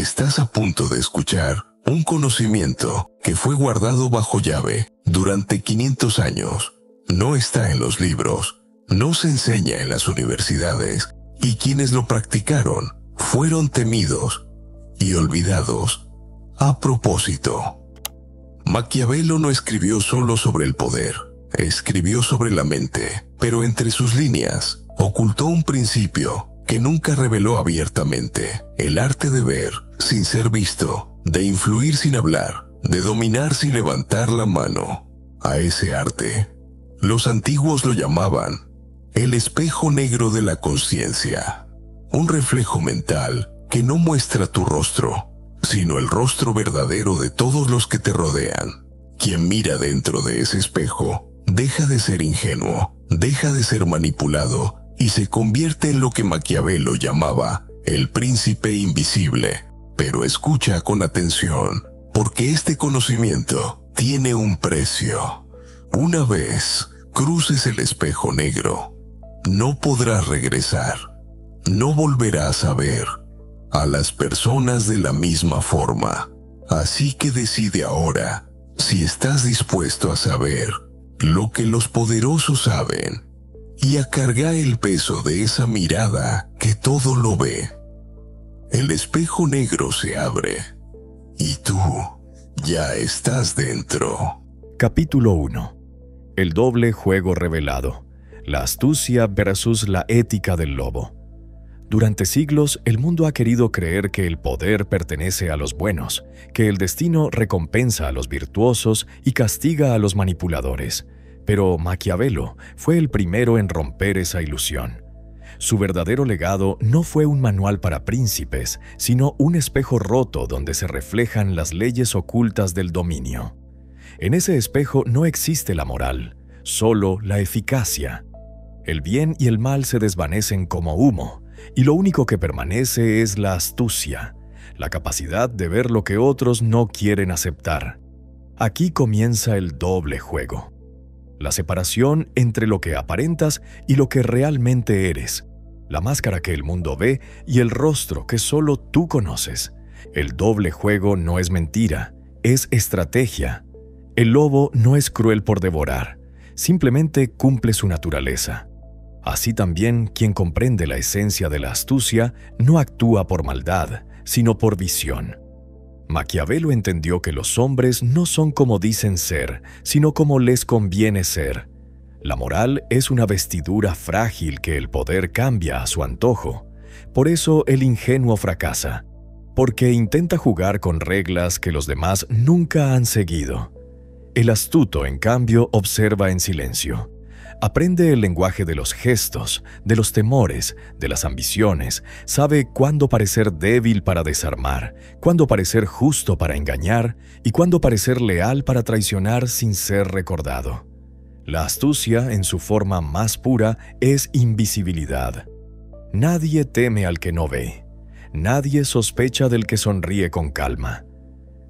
Estás a punto de escuchar un conocimiento que fue guardado bajo llave durante 500 años. No está en los libros, no se enseña en las universidades, y quienes lo practicaron fueron temidos y olvidados a propósito. Maquiavelo no escribió solo sobre el poder, escribió sobre la mente, pero entre sus líneas ocultó un principio que nunca reveló abiertamente: el arte de ver sin ser visto, de influir sin hablar, de dominar sin levantar la mano. A ese arte, los antiguos lo llamaban el espejo negro de la conciencia, un reflejo mental que no muestra tu rostro, sino el rostro verdadero de todos los que te rodean. Quien mira dentro de ese espejo deja de ser ingenuo, deja de ser manipulado y se convierte en lo que Maquiavelo llamaba el príncipe invisible. Pero escucha con atención, porque este conocimiento tiene un precio. Una vez cruces el espejo negro, no podrás regresar. No volverás a ver a las personas de la misma forma. Así que decide ahora si estás dispuesto a saber lo que los poderosos saben y a cargar el peso de esa mirada que todo lo ve. El espejo negro se abre y tú ya estás dentro. Capítulo 1. El doble juego revelado. La astucia versus la ética del lobo. Durante siglos, el mundo ha querido creer que el poder pertenece a los buenos, que el destino recompensa a los virtuosos y castiga a los manipuladores. Pero Maquiavelo fue el primero en romper esa ilusión. Su verdadero legado no fue un manual para príncipes, sino un espejo roto donde se reflejan las leyes ocultas del dominio. En ese espejo no existe la moral, solo la eficacia. El bien y el mal se desvanecen como humo, y lo único que permanece es la astucia, la capacidad de ver lo que otros no quieren aceptar. Aquí comienza el doble juego. La separación entre lo que aparentas y lo que realmente eres, la máscara que el mundo ve y el rostro que solo tú conoces. El doble juego no es mentira, es estrategia. El lobo no es cruel por devorar, simplemente cumple su naturaleza. Así también, quien comprende la esencia de la astucia no actúa por maldad, sino por visión. Maquiavelo entendió que los hombres no son como dicen ser, sino como les conviene ser. La moral es una vestidura frágil que el poder cambia a su antojo. Por eso el ingenuo fracasa, porque intenta jugar con reglas que los demás nunca han seguido. El astuto, en cambio, observa en silencio. Aprende el lenguaje de los gestos, de los temores, de las ambiciones, sabe cuándo parecer débil para desarmar, cuándo parecer justo para engañar y cuándo parecer leal para traicionar sin ser recordado. La astucia, en su forma más pura, es invisibilidad. Nadie teme al que no ve. Nadie sospecha del que sonríe con calma.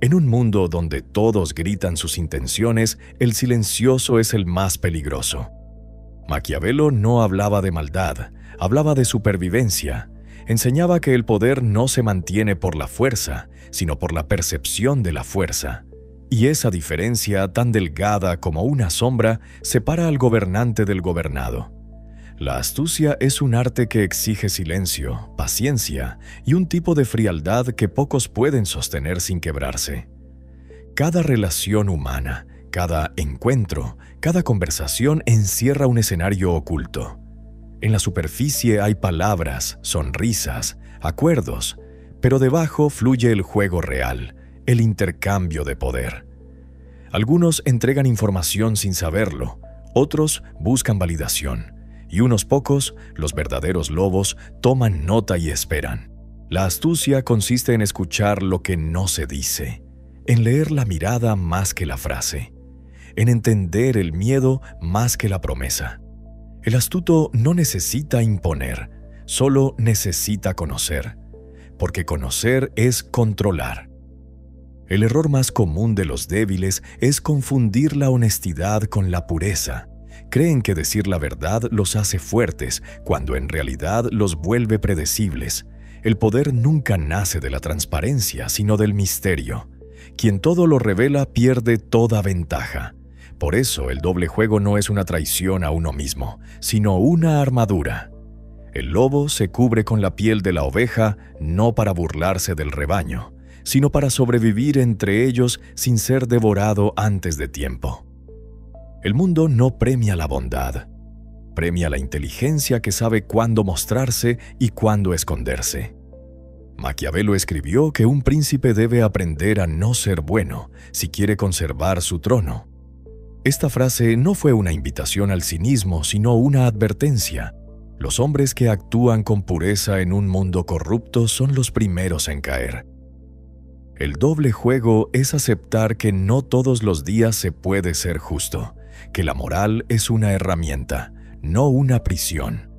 En un mundo donde todos gritan sus intenciones, el silencioso es el más peligroso. Maquiavelo no hablaba de maldad, hablaba de supervivencia. Enseñaba que el poder no se mantiene por la fuerza, sino por la percepción de la fuerza. Y esa diferencia, tan delgada como una sombra, separa al gobernante del gobernado. La astucia es un arte que exige silencio, paciencia y un tipo de frialdad que pocos pueden sostener sin quebrarse. Cada relación humana, cada encuentro, cada conversación encierra un escenario oculto. En la superficie hay palabras, sonrisas, acuerdos, pero debajo fluye el juego real, el intercambio de poder. Algunos entregan información sin saberlo, otros buscan validación, y unos pocos, los verdaderos lobos, toman nota y esperan. La astucia consiste en escuchar lo que no se dice, en leer la mirada más que la frase, en entender el miedo más que la promesa. El astuto no necesita imponer, solo necesita conocer, porque conocer es controlar. El error más común de los débiles es confundir la honestidad con la pureza. Creen que decir la verdad los hace fuertes, cuando en realidad los vuelve predecibles. El poder nunca nace de la transparencia, sino del misterio. Quien todo lo revela pierde toda ventaja. Por eso el doble juego no es una traición a uno mismo, sino una armadura. El lobo se cubre con la piel de la oveja no para burlarse del rebaño, sino para sobrevivir entre ellos sin ser devorado antes de tiempo. El mundo no premia la bondad, premia la inteligencia que sabe cuándo mostrarse y cuándo esconderse. Maquiavelo escribió que un príncipe debe aprender a no ser bueno si quiere conservar su trono. Esta frase no fue una invitación al cinismo, sino una advertencia. Los hombres que actúan con pureza en un mundo corrupto son los primeros en caer. El doble juego es aceptar que no todos los días se puede ser justo, que la moral es una herramienta, no una prisión.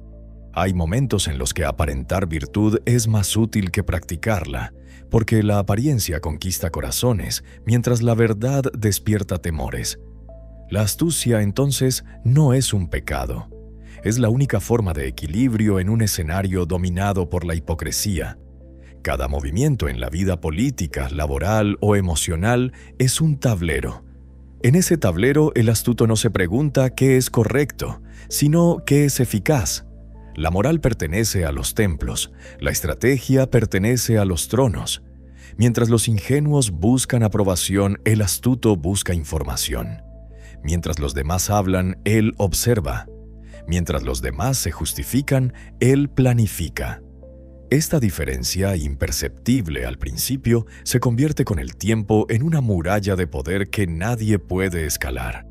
Hay momentos en los que aparentar virtud es más útil que practicarla, porque la apariencia conquista corazones, mientras la verdad despierta temores. La astucia, entonces, no es un pecado. Es la única forma de equilibrio en un escenario dominado por la hipocresía. Cada movimiento en la vida política, laboral o emocional es un tablero. En ese tablero, el astuto no se pregunta qué es correcto, sino qué es eficaz. La moral pertenece a los templos, la estrategia pertenece a los tronos. Mientras los ingenuos buscan aprobación, el astuto busca información. Mientras los demás hablan, él observa. Mientras los demás se justifican, él planifica. Esta diferencia, imperceptible al principio, se convierte con el tiempo en una muralla de poder que nadie puede escalar.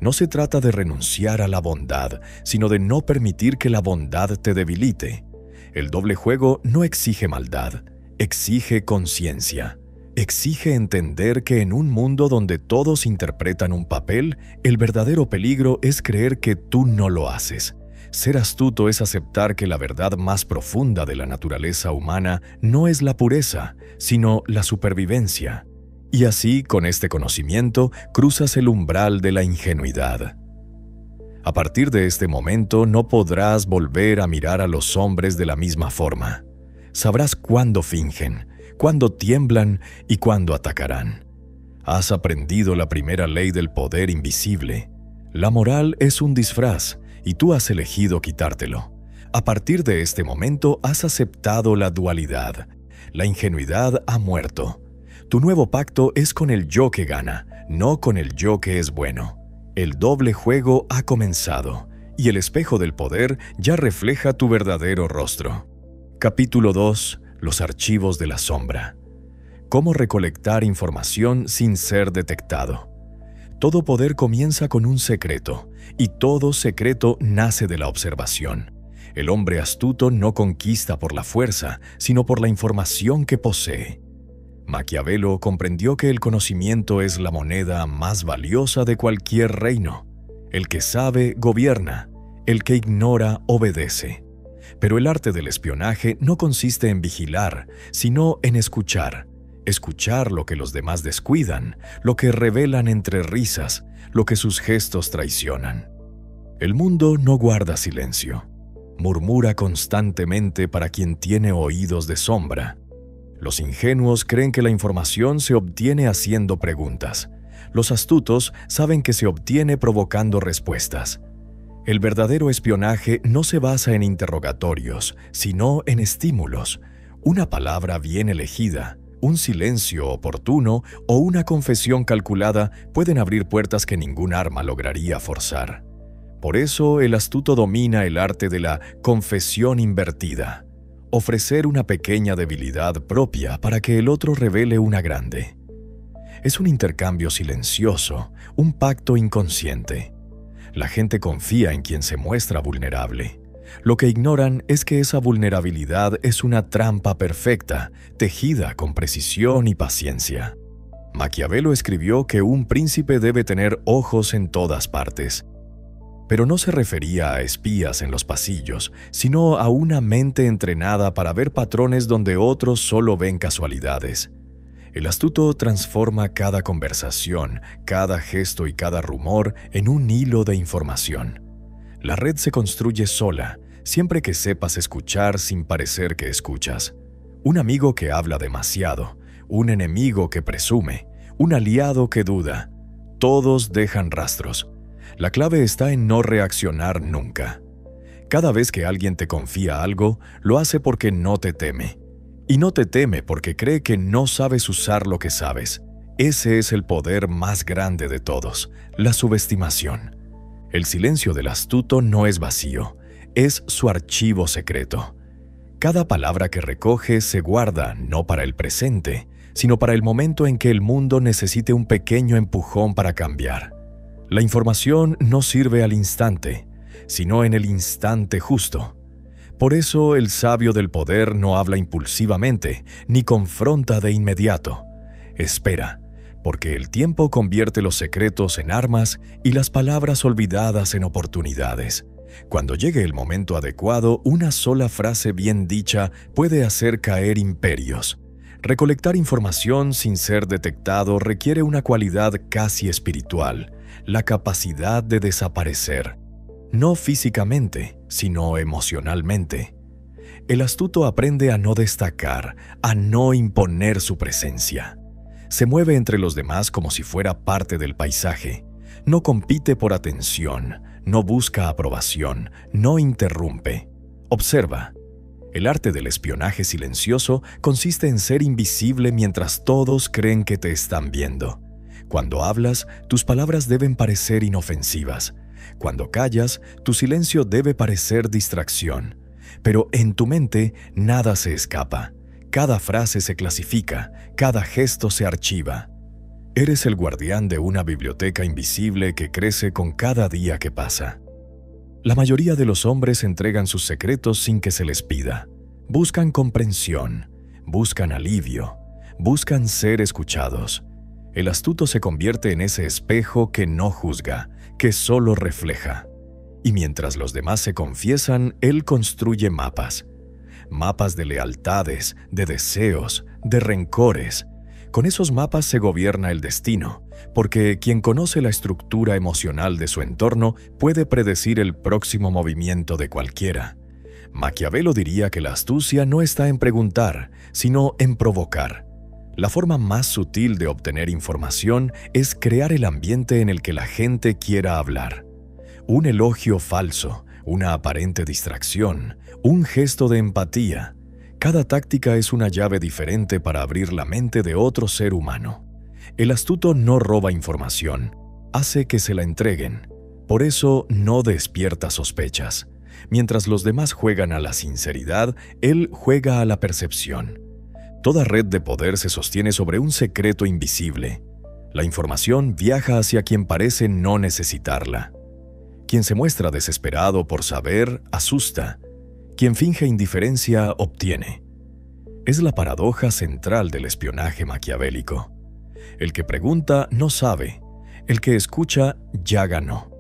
No se trata de renunciar a la bondad, sino de no permitir que la bondad te debilite. El doble juego no exige maldad, exige conciencia. Exige entender que en un mundo donde todos interpretan un papel, el verdadero peligro es creer que tú no lo haces. Ser astuto es aceptar que la verdad más profunda de la naturaleza humana no es la pureza, sino la supervivencia. Y así, con este conocimiento, cruzas el umbral de la ingenuidad. A partir de este momento no podrás volver a mirar a los hombres de la misma forma. Sabrás cuándo fingen, cuándo tiemblan y cuándo atacarán. Has aprendido la primera ley del poder invisible. La moral es un disfraz y tú has elegido quitártelo. A partir de este momento has aceptado la dualidad. La ingenuidad ha muerto. Tu nuevo pacto es con el yo que gana, no con el yo que es bueno. El doble juego ha comenzado y el espejo del poder ya refleja tu verdadero rostro. Capítulo 2. Los archivos de la sombra. Cómo recolectar información sin ser detectado. Todo poder comienza con un secreto, y todo secreto nace de la observación. El hombre astuto no conquista por la fuerza, sino por la información que posee. Maquiavelo comprendió que el conocimiento es la moneda más valiosa de cualquier reino. El que sabe, gobierna. El que ignora, obedece. Pero el arte del espionaje no consiste en vigilar, sino en escuchar. Escuchar lo que los demás descuidan, lo que revelan entre risas, lo que sus gestos traicionan. El mundo no guarda silencio. Murmura constantemente para quien tiene oídos de sombra. Los ingenuos creen que la información se obtiene haciendo preguntas. Los astutos saben que se obtiene provocando respuestas. El verdadero espionaje no se basa en interrogatorios, sino en estímulos. Una palabra bien elegida, un silencio oportuno o una confesión calculada pueden abrir puertas que ningún arma lograría forzar. Por eso el astuto domina el arte de la confesión invertida. Ofrecer una pequeña debilidad propia para que el otro revele una grande. Es un intercambio silencioso, un pacto inconsciente. La gente confía en quien se muestra vulnerable. Lo que ignoran es que esa vulnerabilidad es una trampa perfecta, tejida con precisión y paciencia. Maquiavelo escribió que un príncipe debe tener ojos en todas partes. Pero no se refería a espías en los pasillos, sino a una mente entrenada para ver patrones donde otros solo ven casualidades. El astuto transforma cada conversación, cada gesto y cada rumor en un hilo de información. La red se construye sola, siempre que sepas escuchar sin parecer que escuchas. Un amigo que habla demasiado, un enemigo que presume, un aliado que duda. Todos dejan rastros. La clave está en no reaccionar nunca. Cada vez que alguien te confía algo, lo hace porque no te teme. Y no te teme porque cree que no sabes usar lo que sabes. Ese es el poder más grande de todos, la subestimación. El silencio del astuto no es vacío, es su archivo secreto. Cada palabra que recoge se guarda no para el presente, sino para el momento en que el mundo necesite un pequeño empujón para cambiar. La información no sirve al instante, sino en el instante justo. Por eso el sabio del poder no habla impulsivamente, ni confronta de inmediato. Espera, porque el tiempo convierte los secretos en armas y las palabras olvidadas en oportunidades. Cuando llegue el momento adecuado, una sola frase bien dicha puede hacer caer imperios. Recolectar información sin ser detectado requiere una cualidad casi espiritual, la capacidad de desaparecer. No físicamente, sino emocionalmente. El astuto aprende a no destacar, a no imponer su presencia. Se mueve entre los demás como si fuera parte del paisaje. No compite por atención, no busca aprobación, no interrumpe. Observa. El arte del espionaje silencioso consiste en ser invisible mientras todos creen que te están viendo. Cuando hablas, tus palabras deben parecer inofensivas. Cuando callas, tu silencio debe parecer distracción. Pero en tu mente nada se escapa. Cada frase se clasifica, cada gesto se archiva. Eres el guardián de una biblioteca invisible que crece con cada día que pasa. La mayoría de los hombres entregan sus secretos sin que se les pida. Buscan comprensión, buscan alivio, buscan ser escuchados. El astuto se convierte en ese espejo que no juzga, que solo refleja. Y mientras los demás se confiesan, él construye mapas. Mapas de lealtades, de deseos, de rencores. Con esos mapas se gobierna el destino, porque quien conoce la estructura emocional de su entorno puede predecir el próximo movimiento de cualquiera. Maquiavelo diría que la astucia no está en preguntar, sino en provocar. La forma más sutil de obtener información es crear el ambiente en el que la gente quiera hablar. Un elogio falso, una aparente distracción, un gesto de empatía. Cada táctica es una llave diferente para abrir la mente de otro ser humano. El astuto no roba información, hace que se la entreguen. Por eso no despierta sospechas. Mientras los demás juegan a la sinceridad, él juega a la percepción. Toda red de poder se sostiene sobre un secreto invisible. La información viaja hacia quien parece no necesitarla. Quien se muestra desesperado por saber, asusta. Quien finge indiferencia, obtiene. Es la paradoja central del espionaje maquiavélico. El que pregunta no sabe. El que escucha ya ganó.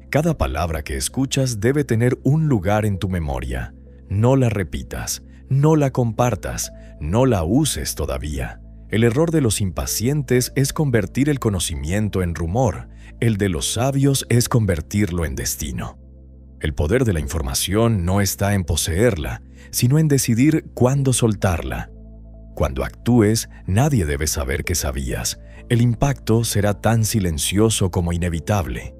Cada palabra que escuchas debe tener un lugar en tu memoria. No la repitas, no la compartas, no la uses todavía. El error de los impacientes es convertir el conocimiento en rumor. El de los sabios es convertirlo en destino. El poder de la información no está en poseerla, sino en decidir cuándo soltarla. Cuando actúes, nadie debe saber que sabías. El impacto será tan silencioso como inevitable.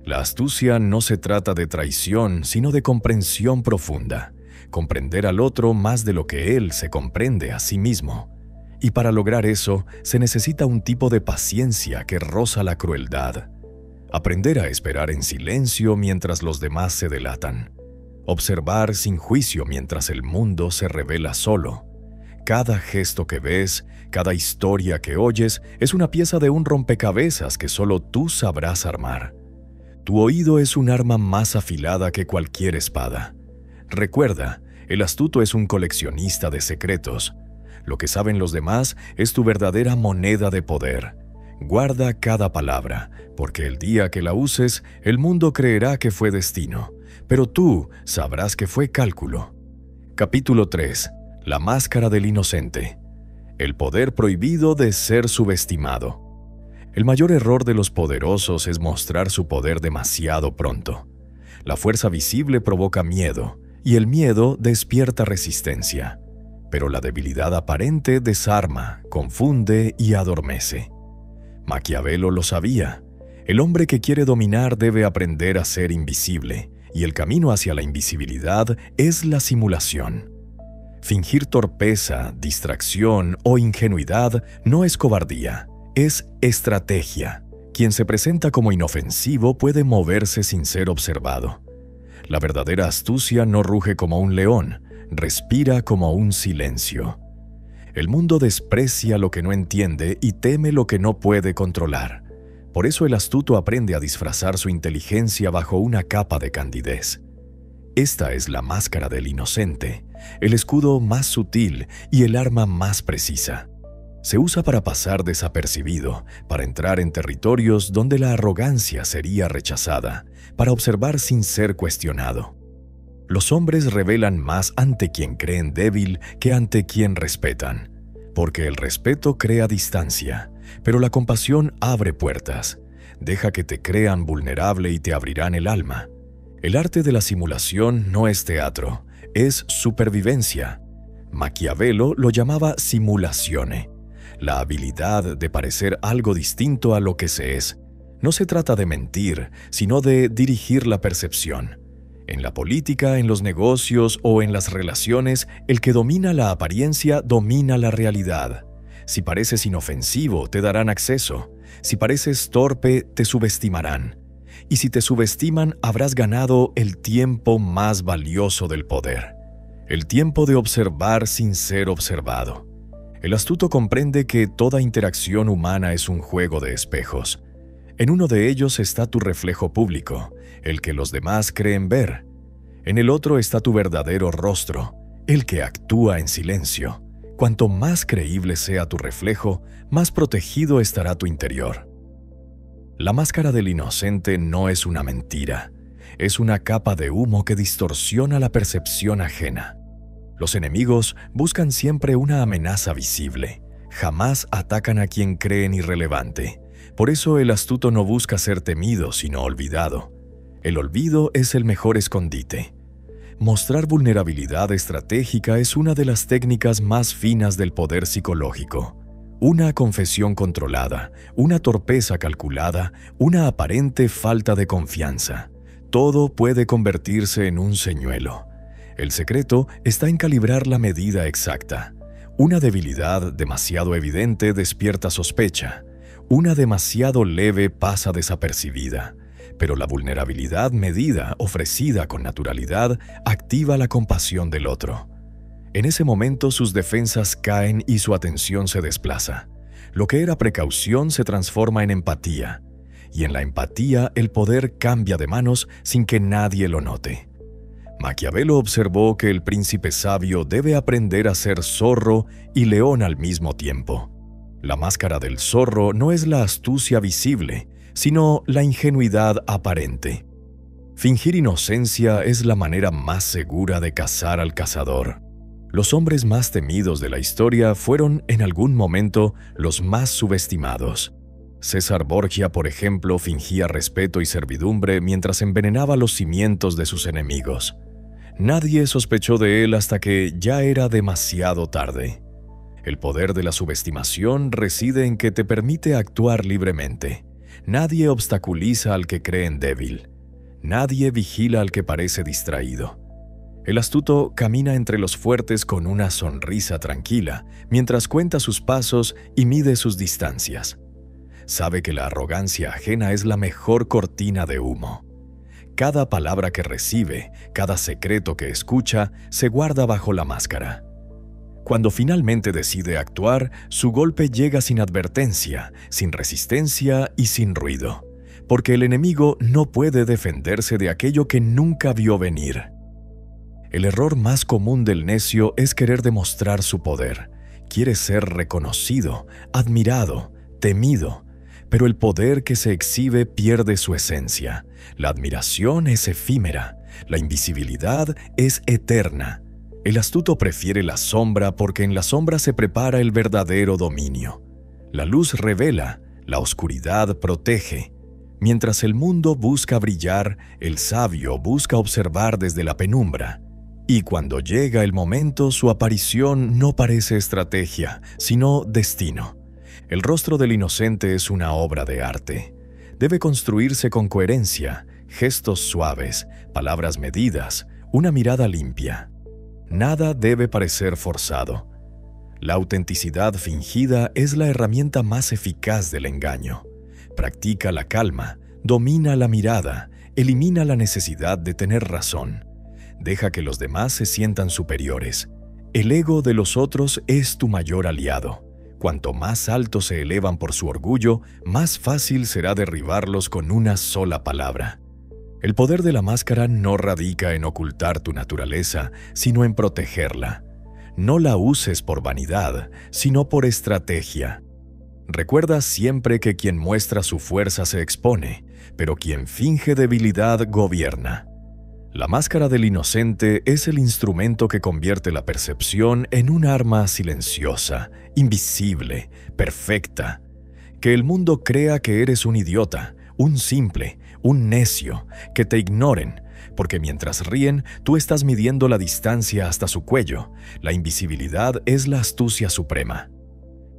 La astucia no se trata de traición, sino de comprensión profunda. Comprender al otro más de lo que él se comprende a sí mismo. Y para lograr eso, se necesita un tipo de paciencia que roza la crueldad. Aprender a esperar en silencio mientras los demás se delatan. Observar sin juicio mientras el mundo se revela solo. Cada gesto que ves, cada historia que oyes, es una pieza de un rompecabezas que solo tú sabrás armar. Tu oído es un arma más afilada que cualquier espada. Recuerda, el astuto es un coleccionista de secretos. Lo que saben los demás es tu verdadera moneda de poder. Guarda cada palabra, porque el día que la uses, el mundo creerá que fue destino, pero tú sabrás que fue cálculo. Capítulo 3. La máscara del inocente. El poder prohibido de ser subestimado. El mayor error de los poderosos es mostrar su poder demasiado pronto. La fuerza visible provoca miedo, y el miedo despierta resistencia. Pero la debilidad aparente desarma, confunde y adormece. Maquiavelo lo sabía. El hombre que quiere dominar debe aprender a ser invisible, y el camino hacia la invisibilidad es la simulación. Fingir torpeza, distracción o ingenuidad no es cobardía, es estrategia. Quien se presenta como inofensivo puede moverse sin ser observado. La verdadera astucia no ruge como un león, respira como un silencio. El mundo desprecia lo que no entiende y teme lo que no puede controlar. Por eso el astuto aprende a disfrazar su inteligencia bajo una capa de candidez. Esta es la máscara del inocente, el escudo más sutil y el arma más precisa. Se usa para pasar desapercibido, para entrar en territorios donde la arrogancia sería rechazada, para observar sin ser cuestionado. Los hombres revelan más ante quien creen débil que ante quien respetan, porque el respeto crea distancia, pero la compasión abre puertas. Deja que te crean vulnerable y te abrirán el alma. El arte de la simulación no es teatro, es supervivencia. Maquiavelo lo llamaba simulazione, la habilidad de parecer algo distinto a lo que se es. No se trata de mentir, sino de dirigir la percepción. En la política, en los negocios o en las relaciones, el que domina la apariencia domina la realidad. Si pareces inofensivo, te darán acceso. Si pareces torpe, te subestimarán. Y si te subestiman, habrás ganado el tiempo más valioso del poder. El tiempo de observar sin ser observado. El astuto comprende que toda interacción humana es un juego de espejos. En uno de ellos está tu reflejo público, el que los demás creen ver. En el otro está tu verdadero rostro, el que actúa en silencio. Cuanto más creíble sea tu reflejo, más protegido estará tu interior. La máscara del inocente no es una mentira, es una capa de humo que distorsiona la percepción ajena. Los enemigos buscan siempre una amenaza visible, jamás atacan a quien creen irrelevante. Por eso el astuto no busca ser temido, sino olvidado. El olvido es el mejor escondite. Mostrar vulnerabilidad estratégica es una de las técnicas más finas del poder psicológico. Una confesión controlada, una torpeza calculada, una aparente falta de confianza. Todo puede convertirse en un señuelo. El secreto está en calibrar la medida exacta. Una debilidad demasiado evidente despierta sospecha. Una demasiado leve pasa desapercibida. Pero la vulnerabilidad medida, ofrecida con naturalidad, activa la compasión del otro. En ese momento sus defensas caen y su atención se desplaza. Lo que era precaución se transforma en empatía, y en la empatía el poder cambia de manos sin que nadie lo note. Maquiavelo observó que el príncipe sabio debe aprender a ser zorro y león al mismo tiempo. La máscara del zorro no es la astucia visible, sino la ingenuidad aparente. Fingir inocencia es la manera más segura de cazar al cazador. Los hombres más temidos de la historia fueron, en algún momento, los más subestimados. César Borgia, por ejemplo, fingía respeto y servidumbre mientras envenenaba los cimientos de sus enemigos. Nadie sospechó de él hasta que ya era demasiado tarde. El poder de la subestimación reside en que te permite actuar libremente. Nadie obstaculiza al que creen débil. Nadie vigila al que parece distraído. El astuto camina entre los fuertes con una sonrisa tranquila, mientras cuenta sus pasos y mide sus distancias. Sabe que la arrogancia ajena es la mejor cortina de humo. Cada palabra que recibe, cada secreto que escucha, se guarda bajo la máscara. Cuando finalmente decide actuar, su golpe llega sin advertencia, sin resistencia y sin ruido, porque el enemigo no puede defenderse de aquello que nunca vio venir. El error más común del necio es querer demostrar su poder. Quiere ser reconocido, admirado, temido, pero el poder que se exhibe pierde su esencia. La admiración es efímera, la invisibilidad es eterna. El astuto prefiere la sombra porque en la sombra se prepara el verdadero dominio. La luz revela, la oscuridad protege. Mientras el mundo busca brillar, el sabio busca observar desde la penumbra. Y cuando llega el momento, su aparición no parece estrategia, sino destino. El rostro del inocente es una obra de arte. Debe construirse con coherencia, gestos suaves, palabras medidas, una mirada limpia. Nada debe parecer forzado. La autenticidad fingida es la herramienta más eficaz del engaño. Practica la calma, domina la mirada, elimina la necesidad de tener razón. Deja que los demás se sientan superiores. El ego de los otros es tu mayor aliado. Cuanto más alto se elevan por su orgullo, más fácil será derribarlos con una sola palabra. El poder de la máscara no radica en ocultar tu naturaleza, sino en protegerla. No la uses por vanidad, sino por estrategia. Recuerda siempre que quien muestra su fuerza se expone, pero quien finge debilidad gobierna. La máscara del inocente es el instrumento que convierte la percepción en un arma silenciosa, invisible, perfecta. Que el mundo crea que eres un idiota, un simple, un necio, que te ignoren, porque mientras ríen, tú estás midiendo la distancia hasta su cuello. La invisibilidad es la astucia suprema.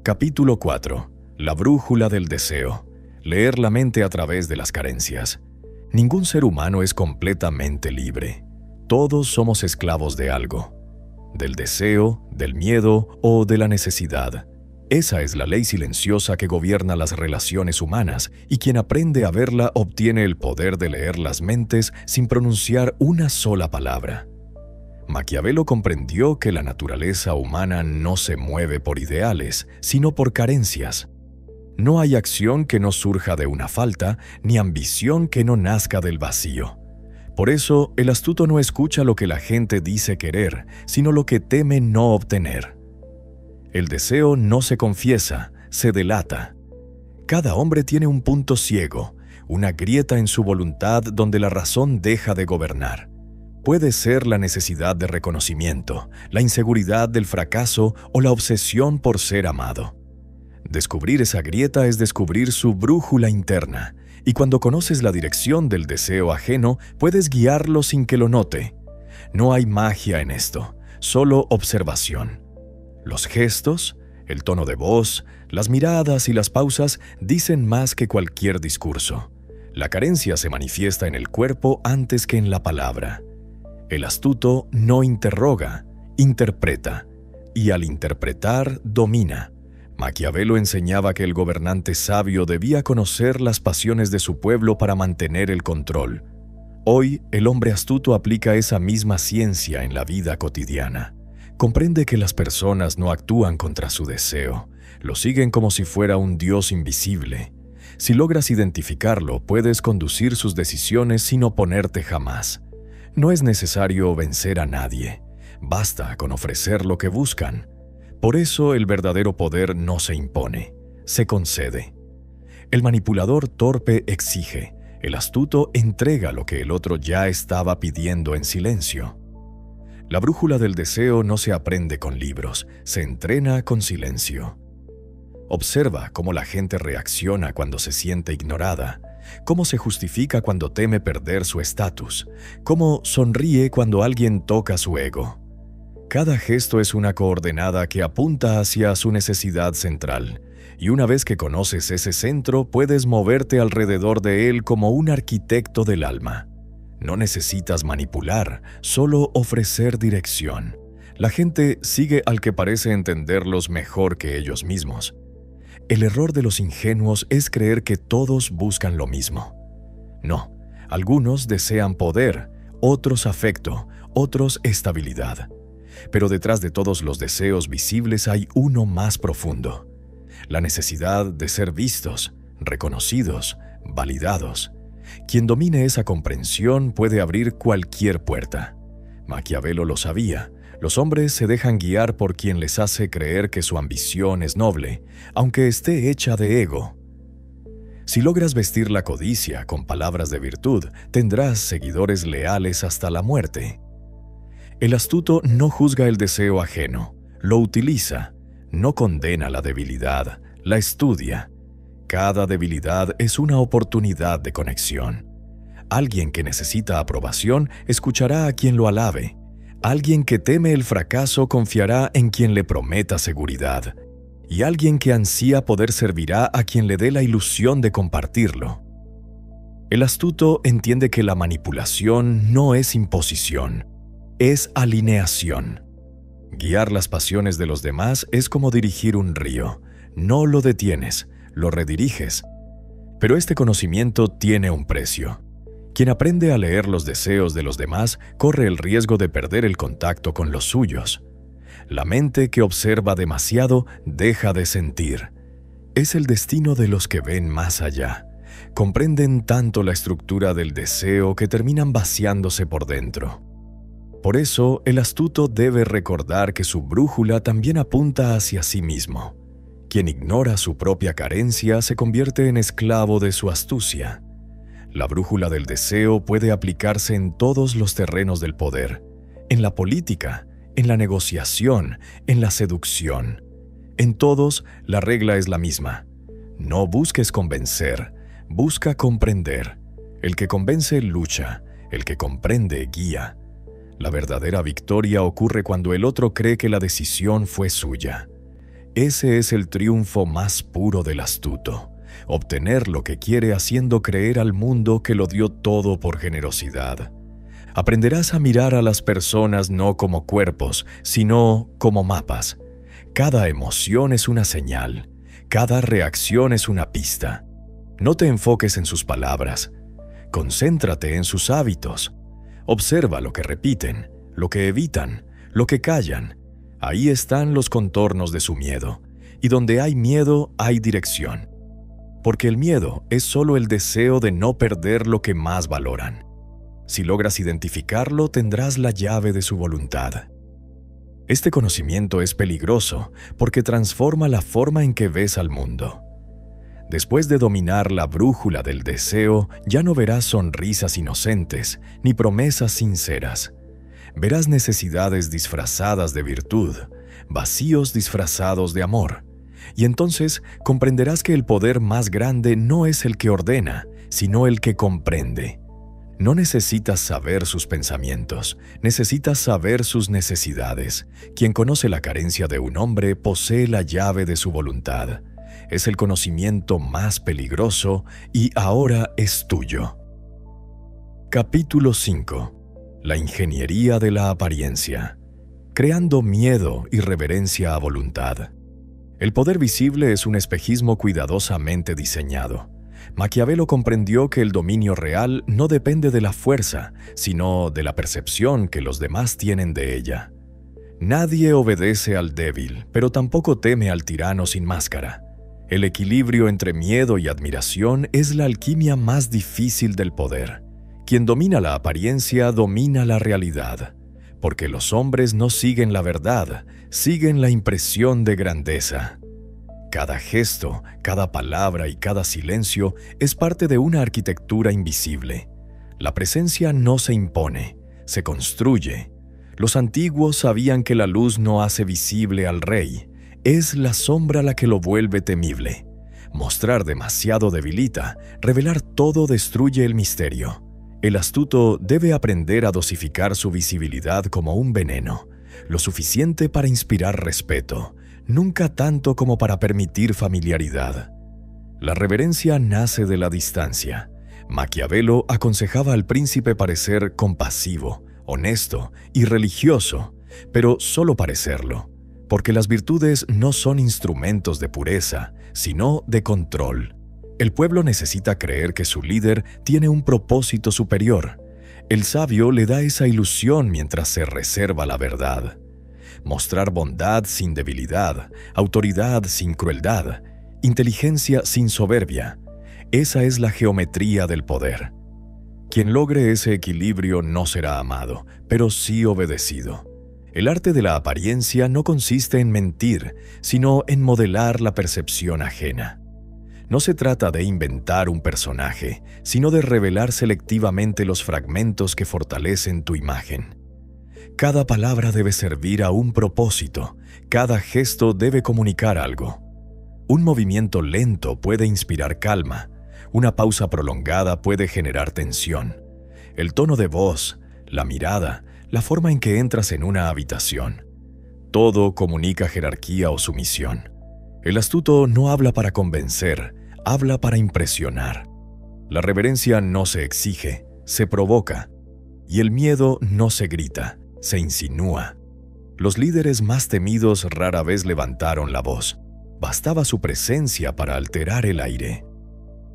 Capítulo 4. La brújula del deseo. Leer la mente a través de las carencias. Ningún ser humano es completamente libre. Todos somos esclavos de algo, del deseo, del miedo o de la necesidad. Esa es la ley silenciosa que gobierna las relaciones humanas, y quien aprende a verla obtiene el poder de leer las mentes sin pronunciar una sola palabra. Maquiavelo comprendió que la naturaleza humana no se mueve por ideales, sino por carencias. No hay acción que no surja de una falta, ni ambición que no nazca del vacío. Por eso, el astuto no escucha lo que la gente dice querer, sino lo que teme no obtener. El deseo no se confiesa, se delata. Cada hombre tiene un punto ciego, una grieta en su voluntad donde la razón deja de gobernar. Puede ser la necesidad de reconocimiento, la inseguridad del fracaso o la obsesión por ser amado. Descubrir esa grieta es descubrir su brújula interna, y cuando conoces la dirección del deseo ajeno, puedes guiarlo sin que lo note. No hay magia en esto, solo observación. Los gestos, el tono de voz, las miradas y las pausas dicen más que cualquier discurso. La carencia se manifiesta en el cuerpo antes que en la palabra. El astuto no interroga, interpreta, y al interpretar domina. Maquiavelo enseñaba que el gobernante sabio debía conocer las pasiones de su pueblo para mantener el control. Hoy, el hombre astuto aplica esa misma ciencia en la vida cotidiana. Comprende que las personas no actúan contra su deseo, lo siguen como si fuera un dios invisible. Si logras identificarlo, puedes conducir sus decisiones sin oponerte jamás. No es necesario vencer a nadie, basta con ofrecer lo que buscan. Por eso el verdadero poder no se impone, se concede. El manipulador torpe exige, el astuto entrega lo que el otro ya estaba pidiendo en silencio. La brújula del deseo no se aprende con libros, se entrena con silencio. Observa cómo la gente reacciona cuando se siente ignorada, cómo se justifica cuando teme perder su estatus, cómo sonríe cuando alguien toca su ego. Cada gesto es una coordenada que apunta hacia su necesidad central, y una vez que conoces ese centro, puedes moverte alrededor de él como un arquitecto del alma. No necesitas manipular, solo ofrecer dirección. La gente sigue al que parece entenderlos mejor que ellos mismos. El error de los ingenuos es creer que todos buscan lo mismo. No, algunos desean poder, otros afecto, otros estabilidad. Pero detrás de todos los deseos visibles hay uno más profundo: la necesidad de ser vistos, reconocidos, validados. Quien domine esa comprensión puede abrir cualquier puerta. Maquiavelo lo sabía. Los hombres se dejan guiar por quien les hace creer que su ambición es noble, aunque esté hecha de ego. Si logras vestir la codicia con palabras de virtud, tendrás seguidores leales hasta la muerte. El astuto no juzga el deseo ajeno, lo utiliza, no condena la debilidad, la estudia. Cada debilidad es una oportunidad de conexión. Alguien que necesita aprobación escuchará a quien lo alabe. Alguien que teme el fracaso confiará en quien le prometa seguridad. Y alguien que ansía poder servirá a quien le dé la ilusión de compartirlo. El astuto entiende que la manipulación no es imposición, es alineación. Guiar las pasiones de los demás es como dirigir un río. No lo detienes, lo rediriges. Pero este conocimiento tiene un precio. Quien aprende a leer los deseos de los demás corre el riesgo de perder el contacto con los suyos. La mente que observa demasiado deja de sentir. Es el destino de los que ven más allá. Comprenden tanto la estructura del deseo que terminan vaciándose por dentro. Por eso, el astuto debe recordar que su brújula también apunta hacia sí mismo. Quien ignora su propia carencia se convierte en esclavo de su astucia. La brújula del deseo puede aplicarse en todos los terrenos del poder, en la política, en la negociación, en la seducción. En todos, la regla es la misma. No busques convencer, busca comprender. El que convence lucha, el que comprende guía. La verdadera victoria ocurre cuando el otro cree que la decisión fue suya. Ese es el triunfo más puro del astuto. Obtener lo que quiere haciendo creer al mundo que lo dio todo por generosidad. Aprenderás a mirar a las personas no como cuerpos, sino como mapas. Cada emoción es una señal, cada reacción es una pista. No te enfoques en sus palabras, concéntrate en sus hábitos. Observa lo que repiten, lo que evitan, lo que callan. Ahí están los contornos de su miedo, y donde hay miedo hay dirección. Porque el miedo es solo el deseo de no perder lo que más valoran. Si logras identificarlo, tendrás la llave de su voluntad. Este conocimiento es peligroso porque transforma la forma en que ves al mundo. Después de dominar la brújula del deseo, ya no verás sonrisas inocentes ni promesas sinceras. Verás necesidades disfrazadas de virtud, vacíos disfrazados de amor. Y entonces comprenderás que el poder más grande no es el que ordena, sino el que comprende. No necesitas saber sus pensamientos, necesitas saber sus necesidades. Quien conoce la carencia de un hombre posee la llave de su voluntad. Es el conocimiento más peligroso y ahora es tuyo. Capítulo 5. La ingeniería de la apariencia. Creando miedo y reverencia a voluntad. El poder visible es un espejismo cuidadosamente diseñado. Maquiavelo comprendió que el dominio real no depende de la fuerza, sino de la percepción que los demás tienen de ella. Nadie obedece al débil, pero tampoco teme al tirano sin máscara. El equilibrio entre miedo y admiración es la alquimia más difícil del poder. Quien domina la apariencia domina la realidad, porque los hombres no siguen la verdad, siguen la impresión de grandeza. Cada gesto, cada palabra y cada silencio es parte de una arquitectura invisible. La presencia no se impone, se construye. Los antiguos sabían que la luz no hace visible al rey, es la sombra la que lo vuelve temible. Mostrar demasiado debilita, revelar todo destruye el misterio. El astuto debe aprender a dosificar su visibilidad como un veneno, lo suficiente para inspirar respeto, nunca tanto como para permitir familiaridad. La reverencia nace de la distancia. Maquiavelo aconsejaba al príncipe parecer compasivo, honesto y religioso, pero solo parecerlo, porque las virtudes no son instrumentos de pureza, sino de control. El pueblo necesita creer que su líder tiene un propósito superior. El sabio le da esa ilusión mientras se reserva la verdad. Mostrar bondad sin debilidad, autoridad sin crueldad, inteligencia sin soberbia. Esa es la geometría del poder. Quien logre ese equilibrio no será amado, pero sí obedecido. El arte de la apariencia no consiste en mentir, sino en modelar la percepción ajena. No se trata de inventar un personaje, sino de revelar selectivamente los fragmentos que fortalecen tu imagen. Cada palabra debe servir a un propósito, cada gesto debe comunicar algo. Un movimiento lento puede inspirar calma, una pausa prolongada puede generar tensión. El tono de voz, la mirada, la forma en que entras en una habitación. Todo comunica jerarquía o sumisión. El astuto no habla para convencer, habla para impresionar. La reverencia no se exige, se provoca. Y el miedo no se grita, se insinúa. Los líderes más temidos rara vez levantaron la voz. Bastaba su presencia para alterar el aire.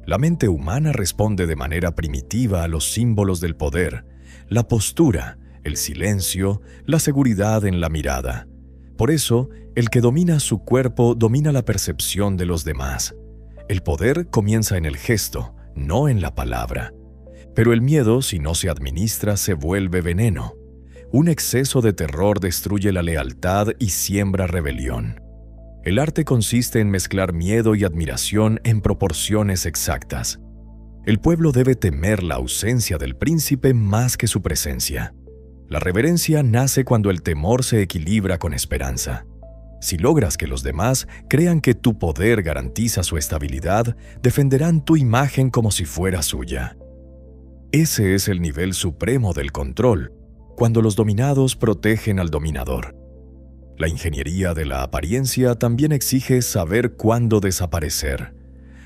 La mente humana responde de manera primitiva a los símbolos del poder, la postura, el silencio, la seguridad en la mirada. Por eso, el que domina su cuerpo domina la percepción de los demás. El poder comienza en el gesto, no en la palabra. Pero el miedo, si no se administra, se vuelve veneno. Un exceso de terror destruye la lealtad y siembra rebelión. El arte consiste en mezclar miedo y admiración en proporciones exactas. El pueblo debe temer la ausencia del príncipe más que su presencia. La reverencia nace cuando el temor se equilibra con esperanza. Si logras que los demás crean que tu poder garantiza su estabilidad, defenderán tu imagen como si fuera suya. Ese es el nivel supremo del control, cuando los dominados protegen al dominador. La ingeniería de la apariencia también exige saber cuándo desaparecer.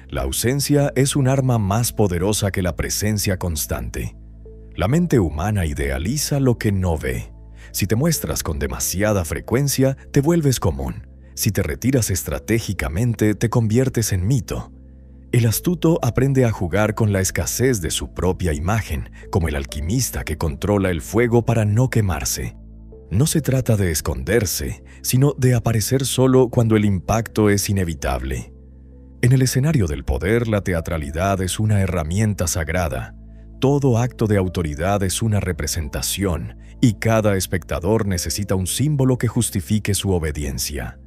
La ausencia es un arma más poderosa que la presencia constante. La mente humana idealiza lo que no ve. Si te muestras con demasiada frecuencia, te vuelves común. Si te retiras estratégicamente, te conviertes en mito. El astuto aprende a jugar con la escasez de su propia imagen, como el alquimista que controla el fuego para no quemarse. No se trata de esconderse, sino de aparecer solo cuando el impacto es inevitable. En el escenario del poder, la teatralidad es una herramienta sagrada. Todo acto de autoridad es una representación, y cada espectador necesita un símbolo que justifique su obediencia.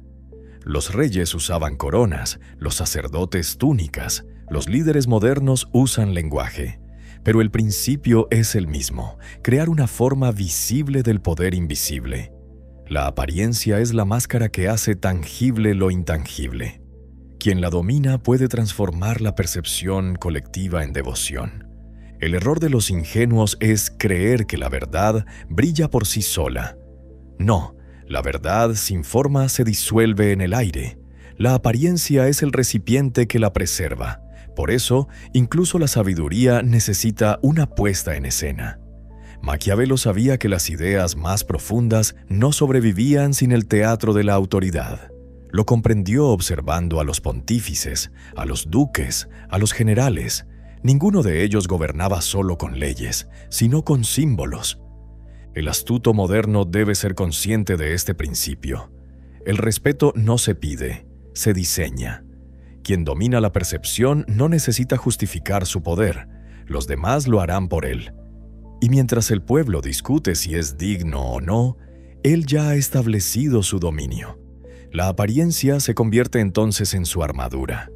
Los reyes usaban coronas, los sacerdotes túnicas, los líderes modernos usan lenguaje. Pero el principio es el mismo, crear una forma visible del poder invisible. La apariencia es la máscara que hace tangible lo intangible. Quien la domina puede transformar la percepción colectiva en devoción. El error de los ingenuos es creer que la verdad brilla por sí sola. No, la verdad sin forma se disuelve en el aire. La apariencia es el recipiente que la preserva. Por eso, incluso la sabiduría necesita una puesta en escena. Maquiavelo sabía que las ideas más profundas no sobrevivían sin el teatro de la autoridad. Lo comprendió observando a los pontífices, a los duques, a los generales. Ninguno de ellos gobernaba solo con leyes, sino con símbolos. El astuto moderno debe ser consciente de este principio. El respeto no se pide, se diseña. Quien domina la percepción no necesita justificar su poder, los demás lo harán por él. Y mientras el pueblo discute si es digno o no, él ya ha establecido su dominio. La apariencia se convierte entonces en su armadura.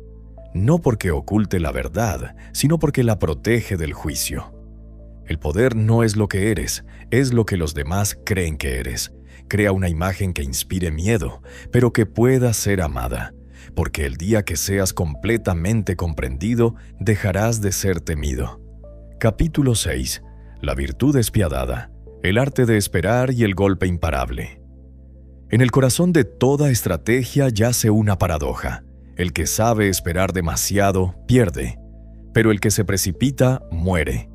No porque oculte la verdad, sino porque la protege del juicio. El poder no es lo que eres, es lo que los demás creen que eres. Crea una imagen que inspire miedo, pero que pueda ser amada. Porque el día que seas completamente comprendido, dejarás de ser temido. Capítulo 6. La virtud despiadada, el arte de esperar y el golpe imparable. En el corazón de toda estrategia yace una paradoja. El que sabe esperar demasiado, pierde, pero el que se precipita, muere.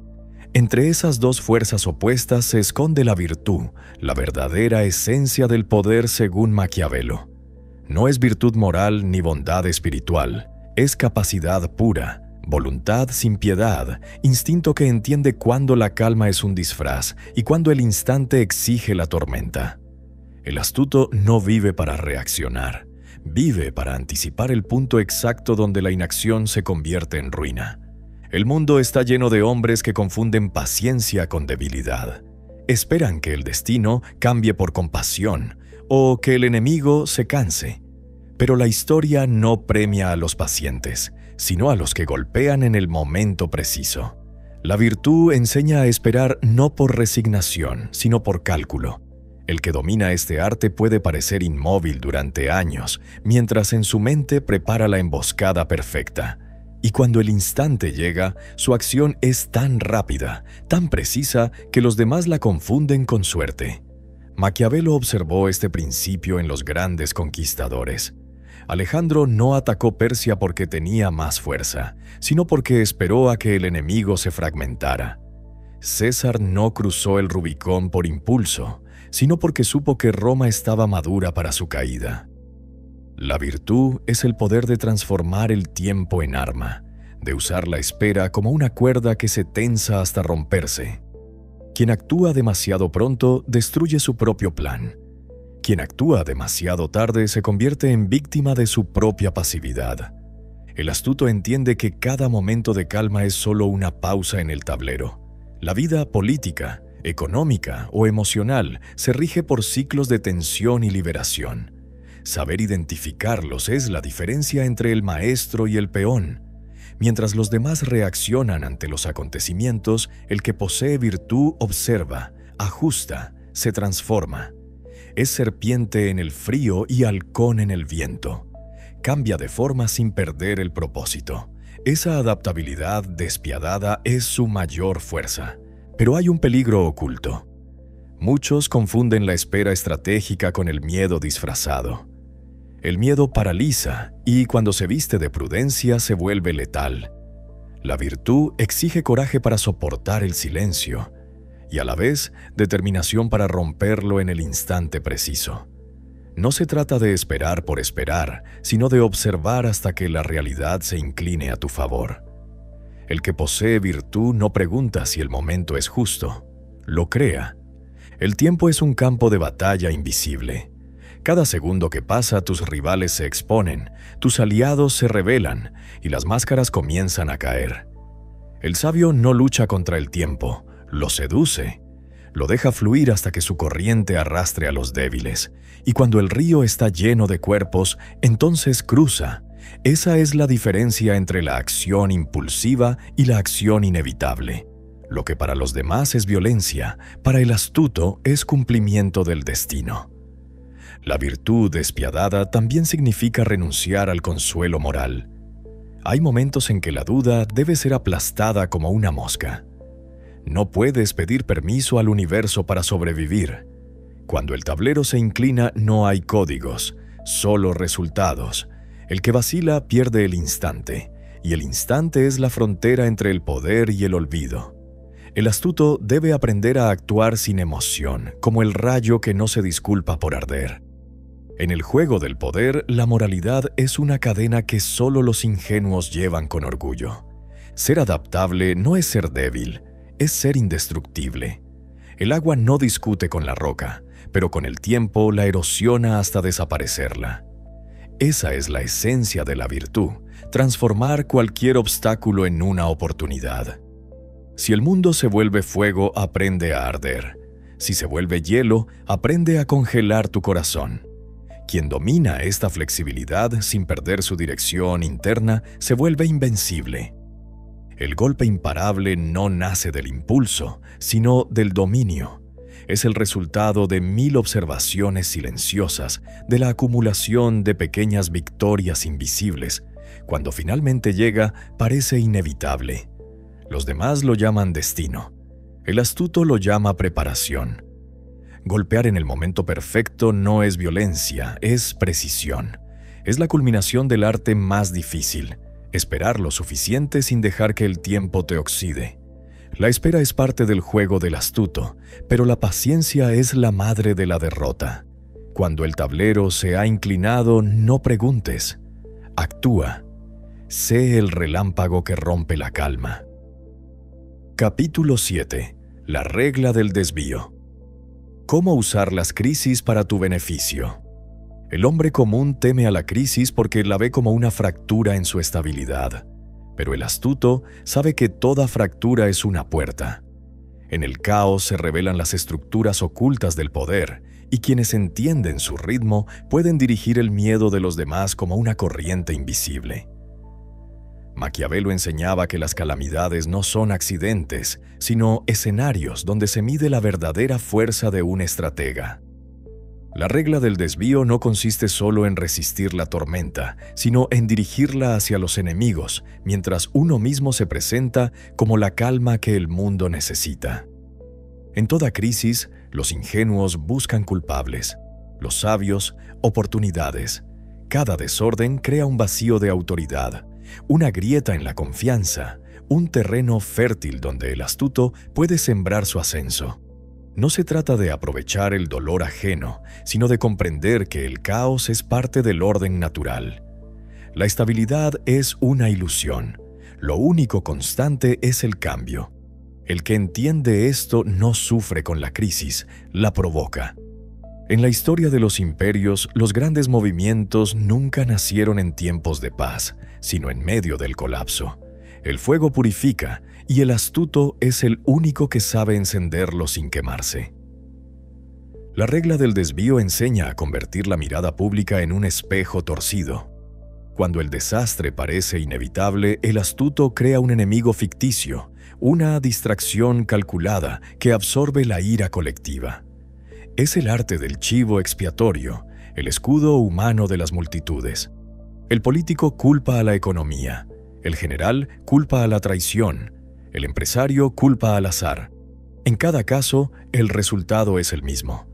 Entre esas dos fuerzas opuestas se esconde la virtud, la verdadera esencia del poder según Maquiavelo. No es virtud moral ni bondad espiritual, es capacidad pura, voluntad sin piedad, instinto que entiende cuándo la calma es un disfraz y cuándo el instante exige la tormenta. El astuto no vive para reaccionar, vive para anticipar el punto exacto donde la inacción se convierte en ruina. El mundo está lleno de hombres que confunden paciencia con debilidad. Esperan que el destino cambie por compasión o que el enemigo se canse. Pero la historia no premia a los pacientes, sino a los que golpean en el momento preciso. La virtud enseña a esperar no por resignación, sino por cálculo. El que domina este arte puede parecer inmóvil durante años, mientras en su mente prepara la emboscada perfecta. Y cuando el instante llega, su acción es tan rápida, tan precisa, que los demás la confunden con suerte. Maquiavelo observó este principio en los grandes conquistadores. Alejandro no atacó Persia porque tenía más fuerza, sino porque esperó a que el enemigo se fragmentara. César no cruzó el Rubicón por impulso, sino porque supo que Roma estaba madura para su caída. La virtud es el poder de transformar el tiempo en arma, de usar la espera como una cuerda que se tensa hasta romperse. Quien actúa demasiado pronto destruye su propio plan. Quien actúa demasiado tarde se convierte en víctima de su propia pasividad. El astuto entiende que cada momento de calma es solo una pausa en el tablero. La vida política, económica o emocional se rige por ciclos de tensión y liberación. Saber identificarlos es la diferencia entre el maestro y el peón. Mientras los demás reaccionan ante los acontecimientos, el que posee virtud observa, ajusta, se transforma. Es serpiente en el frío y halcón en el viento. Cambia de forma sin perder el propósito. Esa adaptabilidad despiadada es su mayor fuerza. Pero hay un peligro oculto. Muchos confunden la espera estratégica con el miedo disfrazado. El miedo paraliza y cuando se viste de prudencia se vuelve letal. La virtud exige coraje para soportar el silencio y a la vez determinación para romperlo en el instante preciso. No se trata de esperar por esperar, sino de observar hasta que la realidad se incline a tu favor. El que posee virtud no pregunta si el momento es justo, lo crea. El tiempo es un campo de batalla invisible. Cada segundo que pasa, tus rivales se exponen, tus aliados se rebelan y las máscaras comienzan a caer. El sabio no lucha contra el tiempo, lo seduce. Lo deja fluir hasta que su corriente arrastre a los débiles. Y cuando el río está lleno de cuerpos, entonces cruza. Esa es la diferencia entre la acción impulsiva y la acción inevitable. Lo que para los demás es violencia, para el astuto es cumplimiento del destino. La virtud despiadada también significa renunciar al consuelo moral. Hay momentos en que la duda debe ser aplastada como una mosca. No puedes pedir permiso al universo para sobrevivir. Cuando el tablero se inclina no hay códigos, solo resultados. El que vacila pierde el instante, y el instante es la frontera entre el poder y el olvido. El astuto debe aprender a actuar sin emoción, como el rayo que no se disculpa por arder. En el juego del poder, la moralidad es una cadena que solo los ingenuos llevan con orgullo. Ser adaptable no es ser débil, es ser indestructible. El agua no discute con la roca, pero con el tiempo la erosiona hasta desaparecerla. Esa es la esencia de la virtud, transformar cualquier obstáculo en una oportunidad. Si el mundo se vuelve fuego, aprende a arder. Si se vuelve hielo, aprende a congelar tu corazón. Quien domina esta flexibilidad sin perder su dirección interna se vuelve invencible. El golpe imparable no nace del impulso, sino del dominio. Es el resultado de 1000 observaciones silenciosas, de la acumulación de pequeñas victorias invisibles. Cuando finalmente llega, parece inevitable. Los demás lo llaman destino. El astuto lo llama preparación. Golpear en el momento perfecto no es violencia, es precisión. Es la culminación del arte más difícil. Esperar lo suficiente sin dejar que el tiempo te oxide. La espera es parte del juego del astuto, pero la paciencia es la madre de la derrota. Cuando el tablero se ha inclinado, no preguntes. Actúa. Sé el relámpago que rompe la calma. Capítulo 7. La regla del desvío. ¿Cómo usar las crisis para tu beneficio? El hombre común teme a la crisis porque la ve como una fractura en su estabilidad. Pero el astuto sabe que toda fractura es una puerta. En el caos se revelan las estructuras ocultas del poder, y quienes entienden su ritmo pueden dirigir el miedo de los demás como una corriente invisible. Maquiavelo enseñaba que las calamidades no son accidentes, sino escenarios donde se mide la verdadera fuerza de un estratega. La regla del desvío no consiste solo en resistir la tormenta, sino en dirigirla hacia los enemigos, mientras uno mismo se presenta como la calma que el mundo necesita. En toda crisis, los ingenuos buscan culpables, los sabios, oportunidades. Cada desorden crea un vacío de autoridad, una grieta en la confianza, un terreno fértil donde el astuto puede sembrar su ascenso. No se trata de aprovechar el dolor ajeno, sino de comprender que el caos es parte del orden natural. La estabilidad es una ilusión. Lo único constante es el cambio. El que entiende esto no sufre con la crisis, la provoca. En la historia de los imperios, los grandes movimientos nunca nacieron en tiempos de paz, sino en medio del colapso. El fuego purifica, y el astuto es el único que sabe encenderlo sin quemarse. La regla del desvío enseña a convertir la mirada pública en un espejo torcido. Cuando el desastre parece inevitable, el astuto crea un enemigo ficticio, una distracción calculada que absorbe la ira colectiva. Es el arte del chivo expiatorio, el escudo humano de las multitudes. El político culpa a la economía, el general culpa a la traición, el empresario culpa al azar. En cada caso, el resultado es el mismo.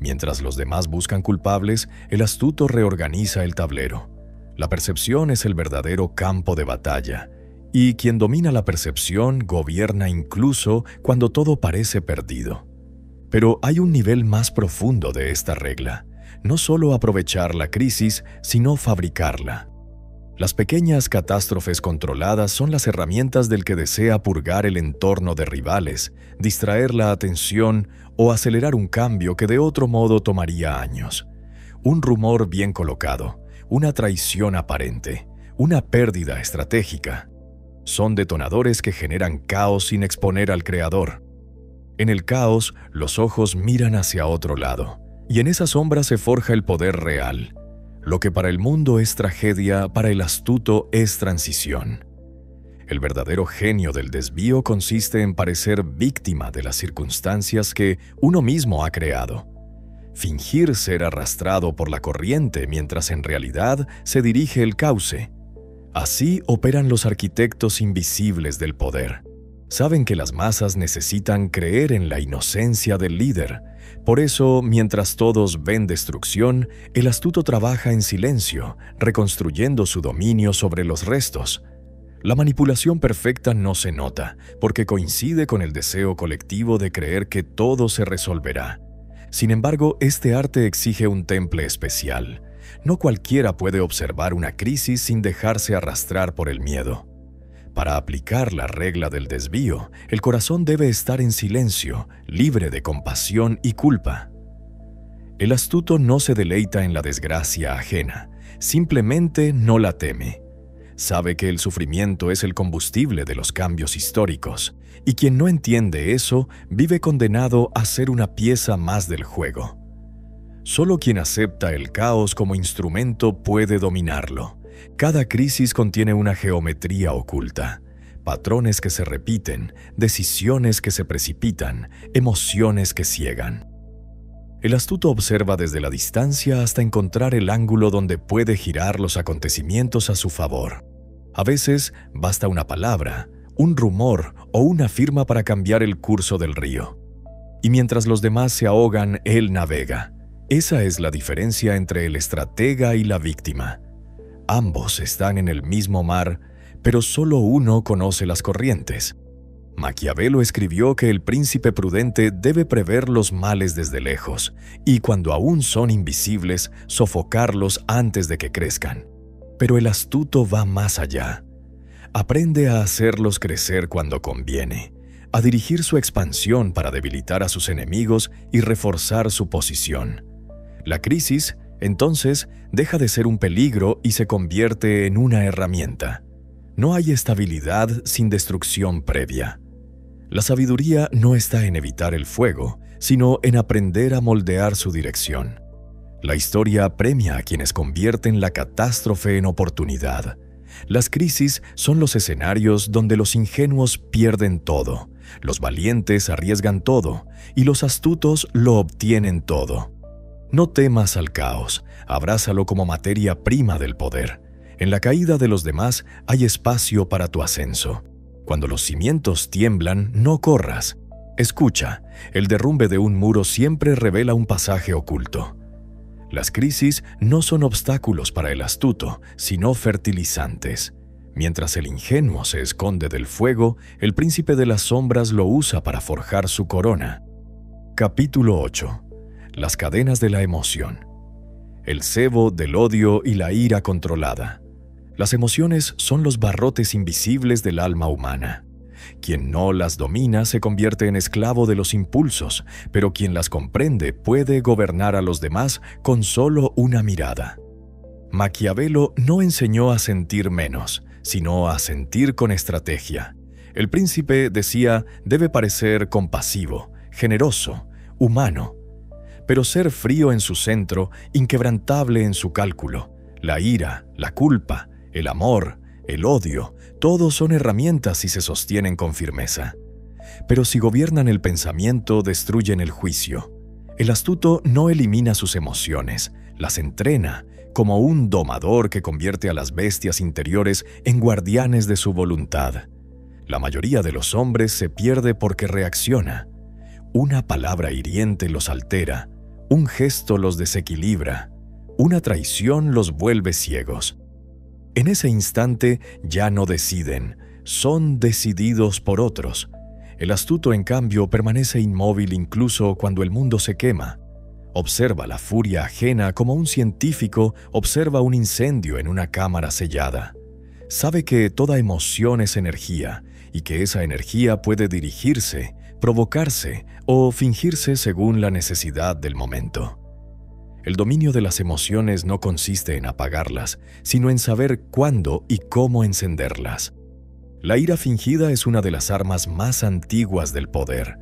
Mientras los demás buscan culpables, el astuto reorganiza el tablero. La percepción es el verdadero campo de batalla, y quien domina la percepción gobierna incluso cuando todo parece perdido. Pero hay un nivel más profundo de esta regla. No solo aprovechar la crisis, sino fabricarla. Las pequeñas catástrofes controladas son las herramientas del que desea purgar el entorno de rivales, distraer la atención o acelerar un cambio que de otro modo tomaría años. Un rumor bien colocado, una traición aparente, una pérdida estratégica. Son detonadores que generan caos sin exponer al creador. En el caos, los ojos miran hacia otro lado, y en esa sombra se forja el poder real. Lo que para el mundo es tragedia, para el astuto es transición. El verdadero genio del desvío consiste en parecer víctima de las circunstancias que uno mismo ha creado. Fingir ser arrastrado por la corriente mientras en realidad se dirige el cauce. Así operan los arquitectos invisibles del poder. Saben que las masas necesitan creer en la inocencia del líder. Por eso, mientras todos ven destrucción, el astuto trabaja en silencio, reconstruyendo su dominio sobre los restos. La manipulación perfecta no se nota, porque coincide con el deseo colectivo de creer que todo se resolverá. Sin embargo, este arte exige un temple especial. No cualquiera puede observar una crisis sin dejarse arrastrar por el miedo. Para aplicar la regla del desvío, el corazón debe estar en silencio, libre de compasión y culpa. El astuto no se deleita en la desgracia ajena, simplemente no la teme. Sabe que el sufrimiento es el combustible de los cambios históricos, y quien no entiende eso vive condenado a ser una pieza más del juego. Solo quien acepta el caos como instrumento puede dominarlo. Cada crisis contiene una geometría oculta, patrones que se repiten, decisiones que se precipitan, emociones que ciegan. El astuto observa desde la distancia hasta encontrar el ángulo donde puede girar los acontecimientos a su favor. A veces basta una palabra, un rumor o una firma para cambiar el curso del río. Y mientras los demás se ahogan, él navega. Esa es la diferencia entre el estratega y la víctima. Ambos están en el mismo mar, pero solo uno conoce las corrientes. Maquiavelo escribió que el príncipe prudente debe prever los males desde lejos, y cuando aún son invisibles, sofocarlos antes de que crezcan. Pero el astuto va más allá. Aprende a hacerlos crecer cuando conviene, a dirigir su expansión para debilitar a sus enemigos y reforzar su posición. La crisis, entonces, deja de ser un peligro y se convierte en una herramienta. No hay estabilidad sin destrucción previa. La sabiduría no está en evitar el fuego, sino en aprender a moldear su dirección. La historia premia a quienes convierten la catástrofe en oportunidad. Las crisis son los escenarios donde los ingenuos pierden todo, los valientes arriesgan todo y los astutos lo obtienen todo. No temas al caos, abrázalo como materia prima del poder. En la caída de los demás hay espacio para tu ascenso. Cuando los cimientos tiemblan, no corras. Escucha, el derrumbe de un muro siempre revela un pasaje oculto. Las crisis no son obstáculos para el astuto, sino fertilizantes. Mientras el ingenuo se esconde del fuego, el príncipe de las sombras lo usa para forjar su corona. Capítulo 8. Las cadenas de la emoción. El cebo del odio y la ira controlada. Las emociones son los barrotes invisibles del alma humana. Quien no las domina se convierte en esclavo de los impulsos, pero quien las comprende puede gobernar a los demás con solo una mirada. Maquiavelo no enseñó a sentir menos, sino a sentir con estrategia. El príncipe, decía, debe parecer compasivo, generoso, humano, pero ser frío en su centro, inquebrantable en su cálculo. La ira, la culpa, el amor, el odio, todos son herramientas si se sostienen con firmeza. Pero si gobiernan el pensamiento, destruyen el juicio. El astuto no elimina sus emociones, las entrena, como un domador que convierte a las bestias interiores en guardianes de su voluntad. La mayoría de los hombres se pierde porque reacciona. Una palabra hiriente los altera, un gesto los desequilibra, una traición los vuelve ciegos. En ese instante ya no deciden, son decididos por otros. El astuto, en cambio, permanece inmóvil incluso cuando el mundo se quema. Observa la furia ajena como un científico observa un incendio en una cámara sellada. Sabe que toda emoción es energía y que esa energía puede dirigirse, provocarse o fingirse según la necesidad del momento. El dominio de las emociones no consiste en apagarlas, sino en saber cuándo y cómo encenderlas. La ira fingida es una de las armas más antiguas del poder.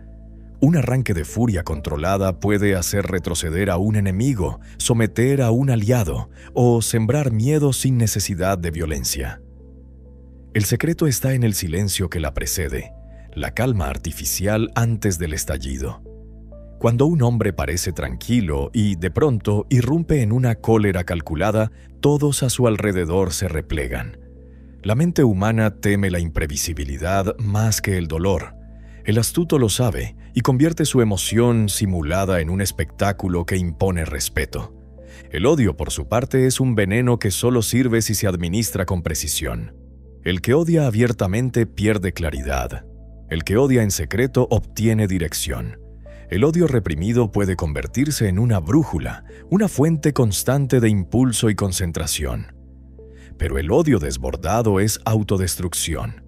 Un arranque de furia controlada puede hacer retroceder a un enemigo, someter a un aliado o sembrar miedo sin necesidad de violencia. El secreto está en el silencio que la precede, la calma artificial antes del estallido. Cuando un hombre parece tranquilo y, de pronto, irrumpe en una cólera calculada, todos a su alrededor se replegan. La mente humana teme la imprevisibilidad más que el dolor. El astuto lo sabe y convierte su emoción simulada en un espectáculo que impone respeto. El odio, por su parte, es un veneno que solo sirve si se administra con precisión. El que odia abiertamente pierde claridad. El que odia en secreto obtiene dirección. El odio reprimido puede convertirse en una brújula, una fuente constante de impulso y concentración. Pero el odio desbordado es autodestrucción.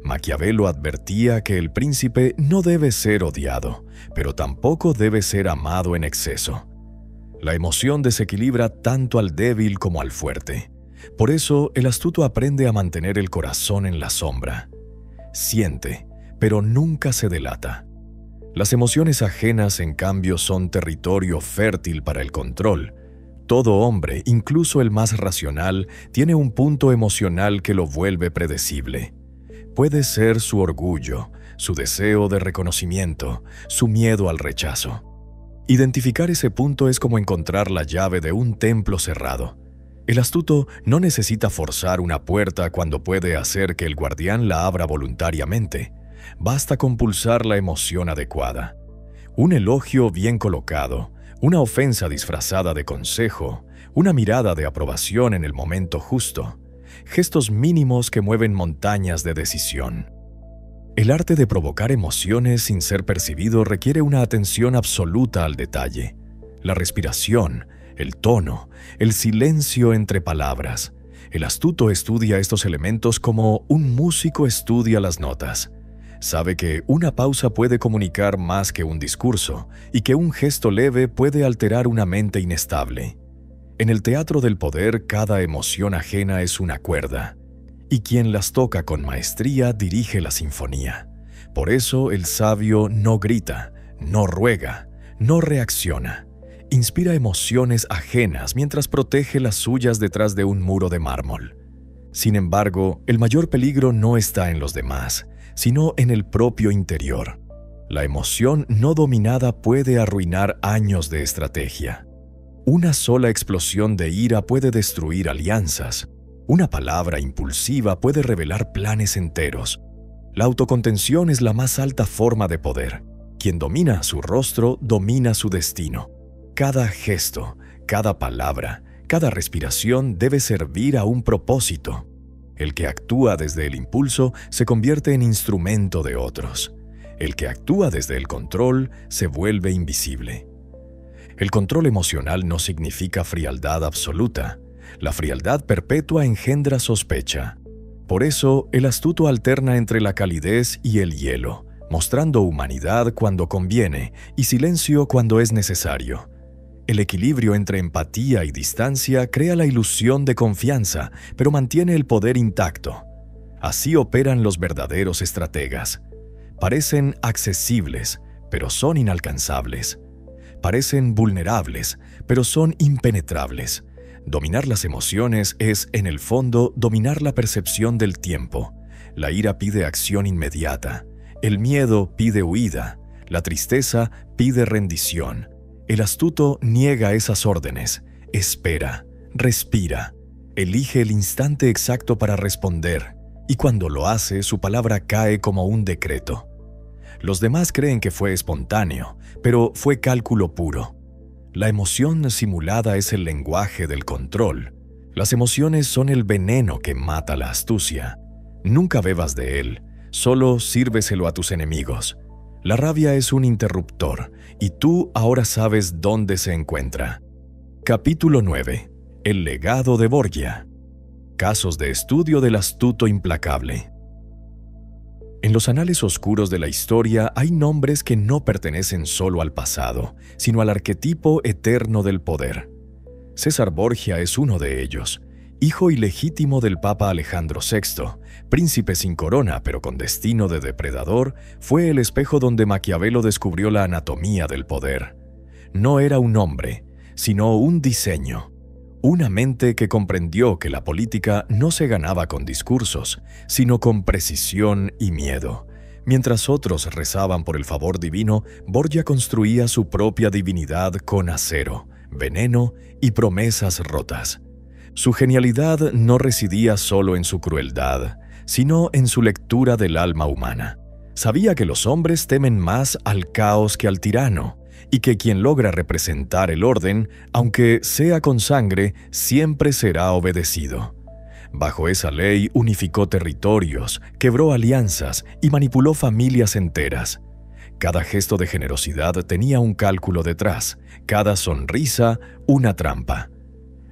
Maquiavelo advertía que el príncipe no debe ser odiado, pero tampoco debe ser amado en exceso. La emoción desequilibra tanto al débil como al fuerte. Por eso, el astuto aprende a mantener el corazón en la sombra. Siente, pero nunca se delata. Las emociones ajenas, en cambio, son territorio fértil para el control. Todo hombre, incluso el más racional, tiene un punto emocional que lo vuelve predecible. Puede ser su orgullo, su deseo de reconocimiento, su miedo al rechazo. Identificar ese punto es como encontrar la llave de un templo cerrado. El astuto no necesita forzar una puerta cuando puede hacer que el guardián la abra voluntariamente. Basta con pulsar la emoción adecuada. Un elogio bien colocado, una ofensa disfrazada de consejo, una mirada de aprobación en el momento justo, gestos mínimos que mueven montañas de decisión. El arte de provocar emociones sin ser percibido requiere una atención absoluta al detalle. La respiración, el tono, el silencio entre palabras. El astuto estudia estos elementos como un músico estudia las notas. Sabe que una pausa puede comunicar más que un discurso y que un gesto leve puede alterar una mente inestable. En el teatro del poder, cada emoción ajena es una cuerda, y quien las toca con maestría dirige la sinfonía. Por eso el sabio no grita, no ruega, no reacciona. Inspira emociones ajenas mientras protege las suyas detrás de un muro de mármol. Sin embargo, el mayor peligro no está en los demás, sino en el propio interior. La emoción no dominada puede arruinar años de estrategia. Una sola explosión de ira puede destruir alianzas. Una palabra impulsiva puede revelar planes enteros. La autocontención es la más alta forma de poder. Quien domina su rostro, domina su destino. Cada gesto, cada palabra, cada respiración debe servir a un propósito. El que actúa desde el impulso se convierte en instrumento de otros. El que actúa desde el control se vuelve invisible. El control emocional no significa frialdad absoluta. La frialdad perpetua engendra sospecha. Por eso, el astuto alterna entre la calidez y el hielo, mostrando humanidad cuando conviene y silencio cuando es necesario. El equilibrio entre empatía y distancia crea la ilusión de confianza, pero mantiene el poder intacto. Así operan los verdaderos estrategas. Parecen accesibles, pero son inalcanzables. Parecen vulnerables, pero son impenetrables. Dominar las emociones es, en el fondo, dominar la percepción del tiempo. La ira pide acción inmediata. El miedo pide huida. La tristeza pide rendición. El astuto niega esas órdenes. Espera, respira. Elige el instante exacto para responder. Y cuando lo hace, su palabra cae como un decreto. Los demás creen que fue espontáneo, pero fue cálculo puro. La emoción simulada es el lenguaje del control. Las emociones son el veneno que mata la astucia. Nunca bebas de él, solo sírveselo a tus enemigos. La rabia es un interruptor, y tú ahora sabes dónde se encuentra. Capítulo 9. El legado de Borgia. Casos de estudio del astuto implacable. En los anales oscuros de la historia hay nombres que no pertenecen solo al pasado, sino al arquetipo eterno del poder. César Borgia es uno de ellos, hijo ilegítimo del Papa Alejandro VI, príncipe sin corona pero con destino de depredador, fue el espejo donde Maquiavelo descubrió la anatomía del poder. No era un hombre, sino un diseño. Una mente que comprendió que la política no se ganaba con discursos, sino con precisión y miedo. Mientras otros rezaban por el favor divino, Borgia construía su propia divinidad con acero, veneno y promesas rotas. Su genialidad no residía solo en su crueldad, sino en su lectura del alma humana. Sabía que los hombres temen más al caos que al tirano, y que quien logra representar el orden, aunque sea con sangre, siempre será obedecido. Bajo esa ley unificó territorios, quebró alianzas y manipuló familias enteras. Cada gesto de generosidad tenía un cálculo detrás, cada sonrisa una trampa.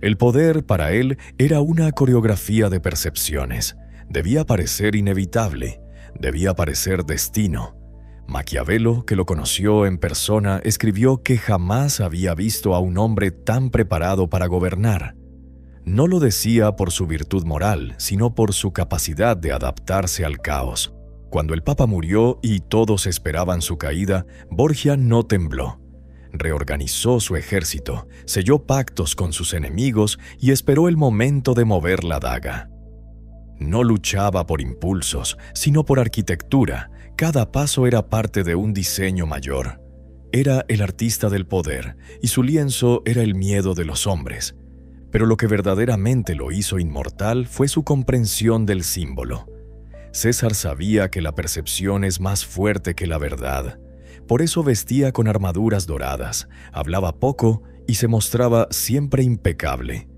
El poder para él era una coreografía de percepciones. Debía parecer inevitable, debía parecer destino. Maquiavelo, que lo conoció en persona, escribió que jamás había visto a un hombre tan preparado para gobernar. No lo decía por su virtud moral, sino por su capacidad de adaptarse al caos. Cuando el Papa murió y todos esperaban su caída, Borgia no tembló. Reorganizó su ejército, selló pactos con sus enemigos y esperó el momento de mover la daga. No luchaba por impulsos, sino por arquitectura. Cada paso era parte de un diseño mayor. Era el artista del poder, y su lienzo era el miedo de los hombres. Pero lo que verdaderamente lo hizo inmortal fue su comprensión del símbolo. César sabía que la percepción es más fuerte que la verdad. Por eso vestía con armaduras doradas, hablaba poco y se mostraba siempre impecable.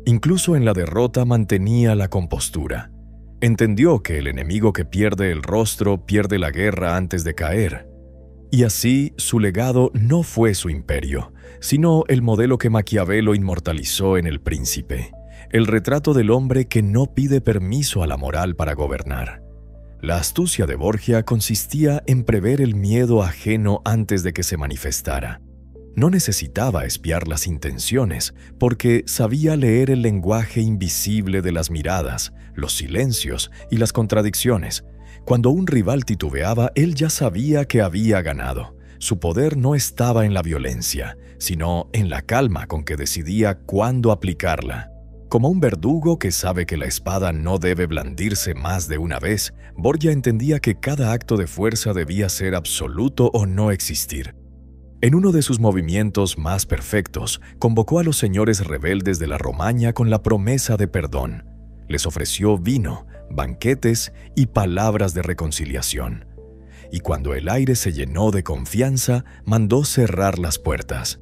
Incluso en la derrota mantenía la compostura. Entendió que el enemigo que pierde el rostro pierde la guerra antes de caer. Y así su legado no fue su imperio, sino el modelo que Maquiavelo inmortalizó en El Príncipe, el retrato del hombre que no pide permiso a la moral para gobernar. La astucia de Borgia consistía en prever el miedo ajeno antes de que se manifestara. No necesitaba espiar las intenciones, porque sabía leer el lenguaje invisible de las miradas, los silencios y las contradicciones. Cuando un rival titubeaba, él ya sabía que había ganado. Su poder no estaba en la violencia, sino en la calma con que decidía cuándo aplicarla. Como un verdugo que sabe que la espada no debe blandirse más de una vez, Borgia entendía que cada acto de fuerza debía ser absoluto o no existir. En uno de sus movimientos más perfectos, convocó a los señores rebeldes de la Romaña con la promesa de perdón. Les ofreció vino, banquetes y palabras de reconciliación. Y cuando el aire se llenó de confianza, mandó cerrar las puertas.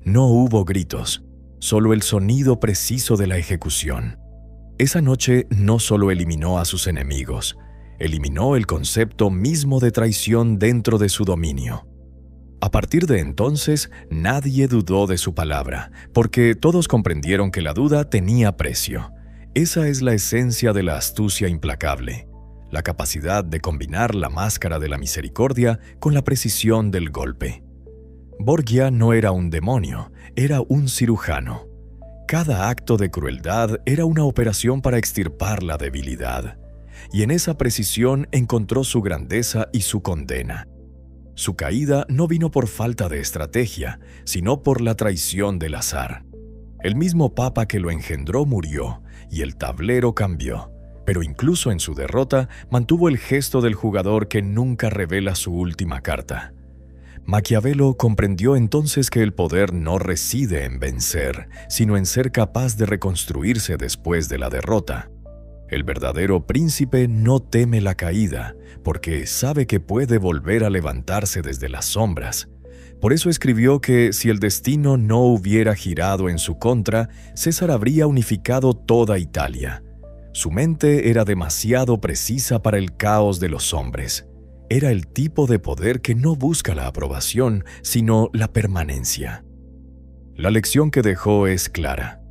No hubo gritos, solo el sonido preciso de la ejecución. Esa noche no solo eliminó a sus enemigos, eliminó el concepto mismo de traición dentro de su dominio. A partir de entonces, nadie dudó de su palabra, porque todos comprendieron que la duda tenía precio. Esa es la esencia de la astucia implacable, la capacidad de combinar la máscara de la misericordia con la precisión del golpe. Borgia no era un demonio, era un cirujano. Cada acto de crueldad era una operación para extirpar la debilidad, y en esa precisión encontró su grandeza y su condena. Su caída no vino por falta de estrategia, sino por la traición del azar. El mismo papa que lo engendró murió, y el tablero cambió, pero incluso en su derrota mantuvo el gesto del jugador que nunca revela su última carta. Maquiavelo comprendió entonces que el poder no reside en vencer, sino en ser capaz de reconstruirse después de la derrota. El verdadero príncipe no teme la caída, porque sabe que puede volver a levantarse desde las sombras. Por eso escribió que si el destino no hubiera girado en su contra, César habría unificado toda Italia. Su mente era demasiado precisa para el caos de los hombres. Era el tipo de poder que no busca la aprobación, sino la permanencia. La lección que dejó es clara.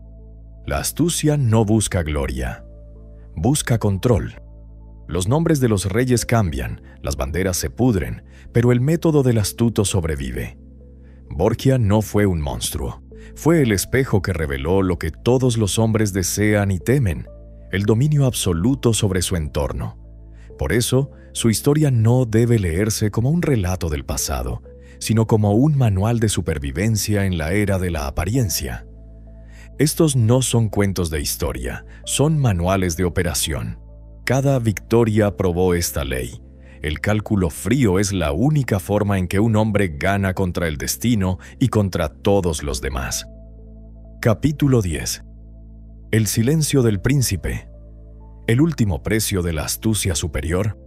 La astucia no busca gloria, busca control. Los nombres de los reyes cambian, las banderas se pudren, pero el método del astuto sobrevive. Borgia no fue un monstruo, fue el espejo que reveló lo que todos los hombres desean y temen, el dominio absoluto sobre su entorno. Por eso, su historia no debe leerse como un relato del pasado, sino como un manual de supervivencia en la era de la apariencia. Estos no son cuentos de historia, son manuales de operación. Cada victoria probó esta ley. El cálculo frío es la única forma en que un hombre gana contra el destino y contra todos los demás. Capítulo 10. El silencio del príncipe. El último precio de la astucia superior.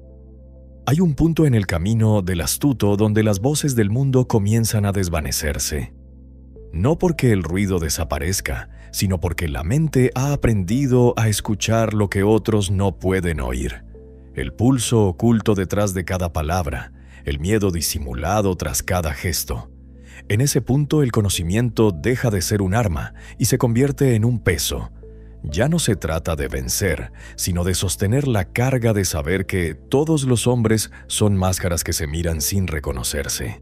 Hay un punto en el camino del astuto donde las voces del mundo comienzan a desvanecerse. No porque el ruido desaparezca, sino porque la mente ha aprendido a escuchar lo que otros no pueden oír. El pulso oculto detrás de cada palabra, el miedo disimulado tras cada gesto. En ese punto el conocimiento deja de ser un arma y se convierte en un peso. Ya no se trata de vencer, sino de sostener la carga de saber que todos los hombres son máscaras que se miran sin reconocerse.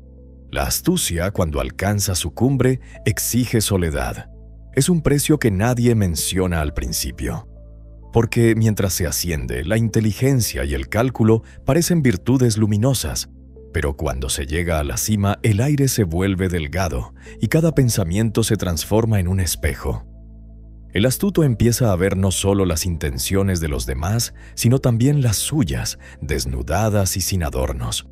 La astucia, cuando alcanza su cumbre, exige soledad. Es un precio que nadie menciona al principio. Porque mientras se asciende, la inteligencia y el cálculo parecen virtudes luminosas, pero cuando se llega a la cima, el aire se vuelve delgado y cada pensamiento se transforma en un espejo. El astuto empieza a ver no solo las intenciones de los demás, sino también las suyas, desnudadas y sin adornos.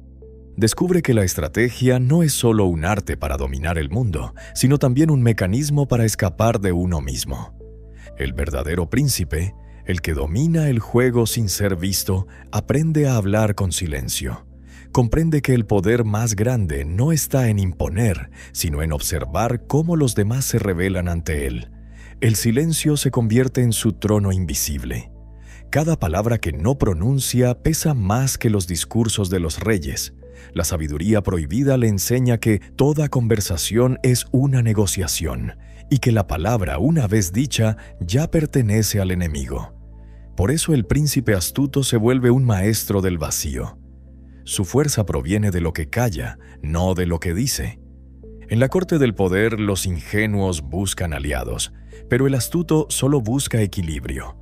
Descubre que la estrategia no es solo un arte para dominar el mundo, sino también un mecanismo para escapar de uno mismo. El verdadero príncipe, el que domina el juego sin ser visto, aprende a hablar con silencio. Comprende que el poder más grande no está en imponer, sino en observar cómo los demás se rebelan ante él. El silencio se convierte en su trono invisible. Cada palabra que no pronuncia pesa más que los discursos de los reyes. La sabiduría prohibida le enseña que toda conversación es una negociación y que la palabra, una vez dicha, ya pertenece al enemigo. Por eso el príncipe astuto se vuelve un maestro del vacío. Su fuerza proviene de lo que calla, no de lo que dice. En la corte del poder, los ingenuos buscan aliados, pero el astuto solo busca equilibrio.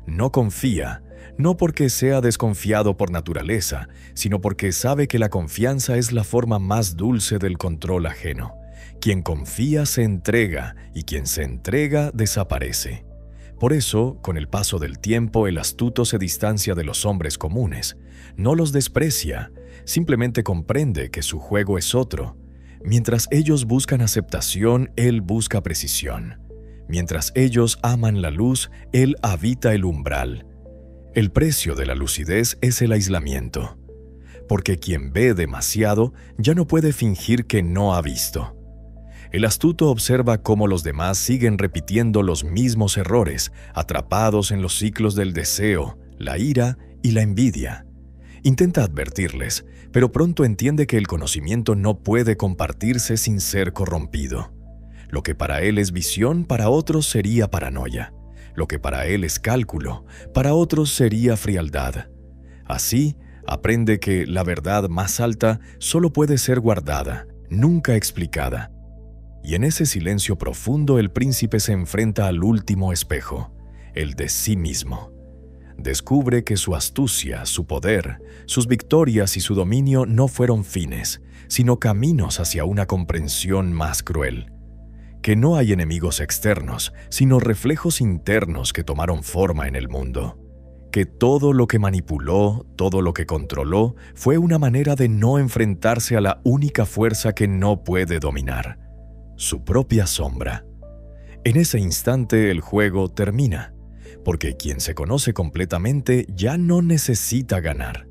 No confía, no porque sea desconfiado por naturaleza, sino porque sabe que la confianza es la forma más dulce del control ajeno. Quien confía se entrega y quien se entrega desaparece. Por eso, con el paso del tiempo, el astuto se distancia de los hombres comunes. No los desprecia, simplemente comprende que su juego es otro. Mientras ellos buscan aceptación, Él busca precisión. Mientras ellos aman la luz, Él habita el umbral. El precio de la lucidez es el aislamiento, porque quien ve demasiado ya no puede fingir que no ha visto. El astuto observa cómo los demás siguen repitiendo los mismos errores, atrapados en los ciclos del deseo, la ira y la envidia. Intenta advertirles, pero pronto entiende que el conocimiento no puede compartirse sin ser corrompido. Lo que para él es visión, para otros sería paranoia. Lo que para él es cálculo, para otros sería frialdad. Así, aprende que la verdad más alta solo puede ser guardada, nunca explicada. Y en ese silencio profundo el príncipe se enfrenta al último espejo, el de sí mismo. Descubre que su astucia, su poder, sus victorias y su dominio no fueron fines, sino caminos hacia una comprensión más cruel. Que no hay enemigos externos, sino reflejos internos que tomaron forma en el mundo. Que todo lo que manipuló, todo lo que controló, fue una manera de no enfrentarse a la única fuerza que no puede dominar: su propia sombra. En ese instante el juego termina, porque quien se conoce completamente ya no necesita ganar.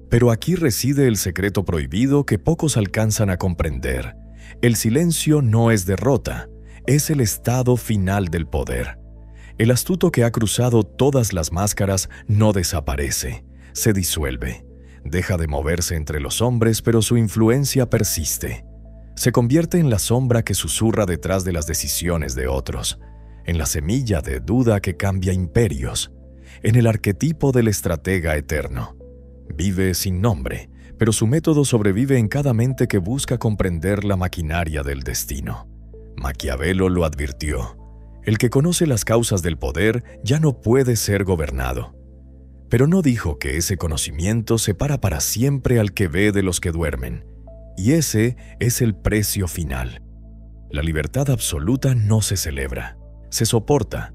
Pero aquí reside el secreto prohibido que pocos alcanzan a comprender. El silencio no es derrota, es el estado final del poder. El astuto que ha cruzado todas las máscaras no desaparece, se disuelve. Deja de moverse entre los hombres, pero su influencia persiste. Se convierte en la sombra que susurra detrás de las decisiones de otros, en la semilla de duda que cambia imperios, en el arquetipo del estratega eterno. Vive sin nombre, pero su método sobrevive en cada mente que busca comprender la maquinaria del destino. Maquiavelo lo advirtió: el que conoce las causas del poder ya no puede ser gobernado. Pero no dijo que ese conocimiento separa para siempre al que ve de los que duermen, y ese es el precio final. La libertad absoluta no se celebra, se soporta,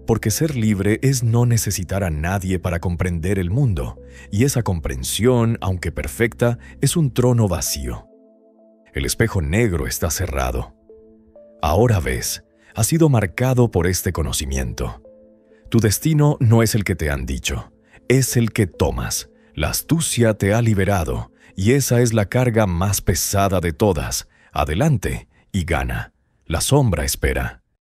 porque ser libre es no necesitar a nadie para comprender el mundo, y esa comprensión, aunque perfecta, es un trono vacío. El espejo negro está cerrado. Ahora ves, has sido marcado por este conocimiento. Tu destino no es el que te han dicho, es el que tomas. La astucia te ha liberado, y esa es la carga más pesada de todas. Adelante y gana. La sombra espera.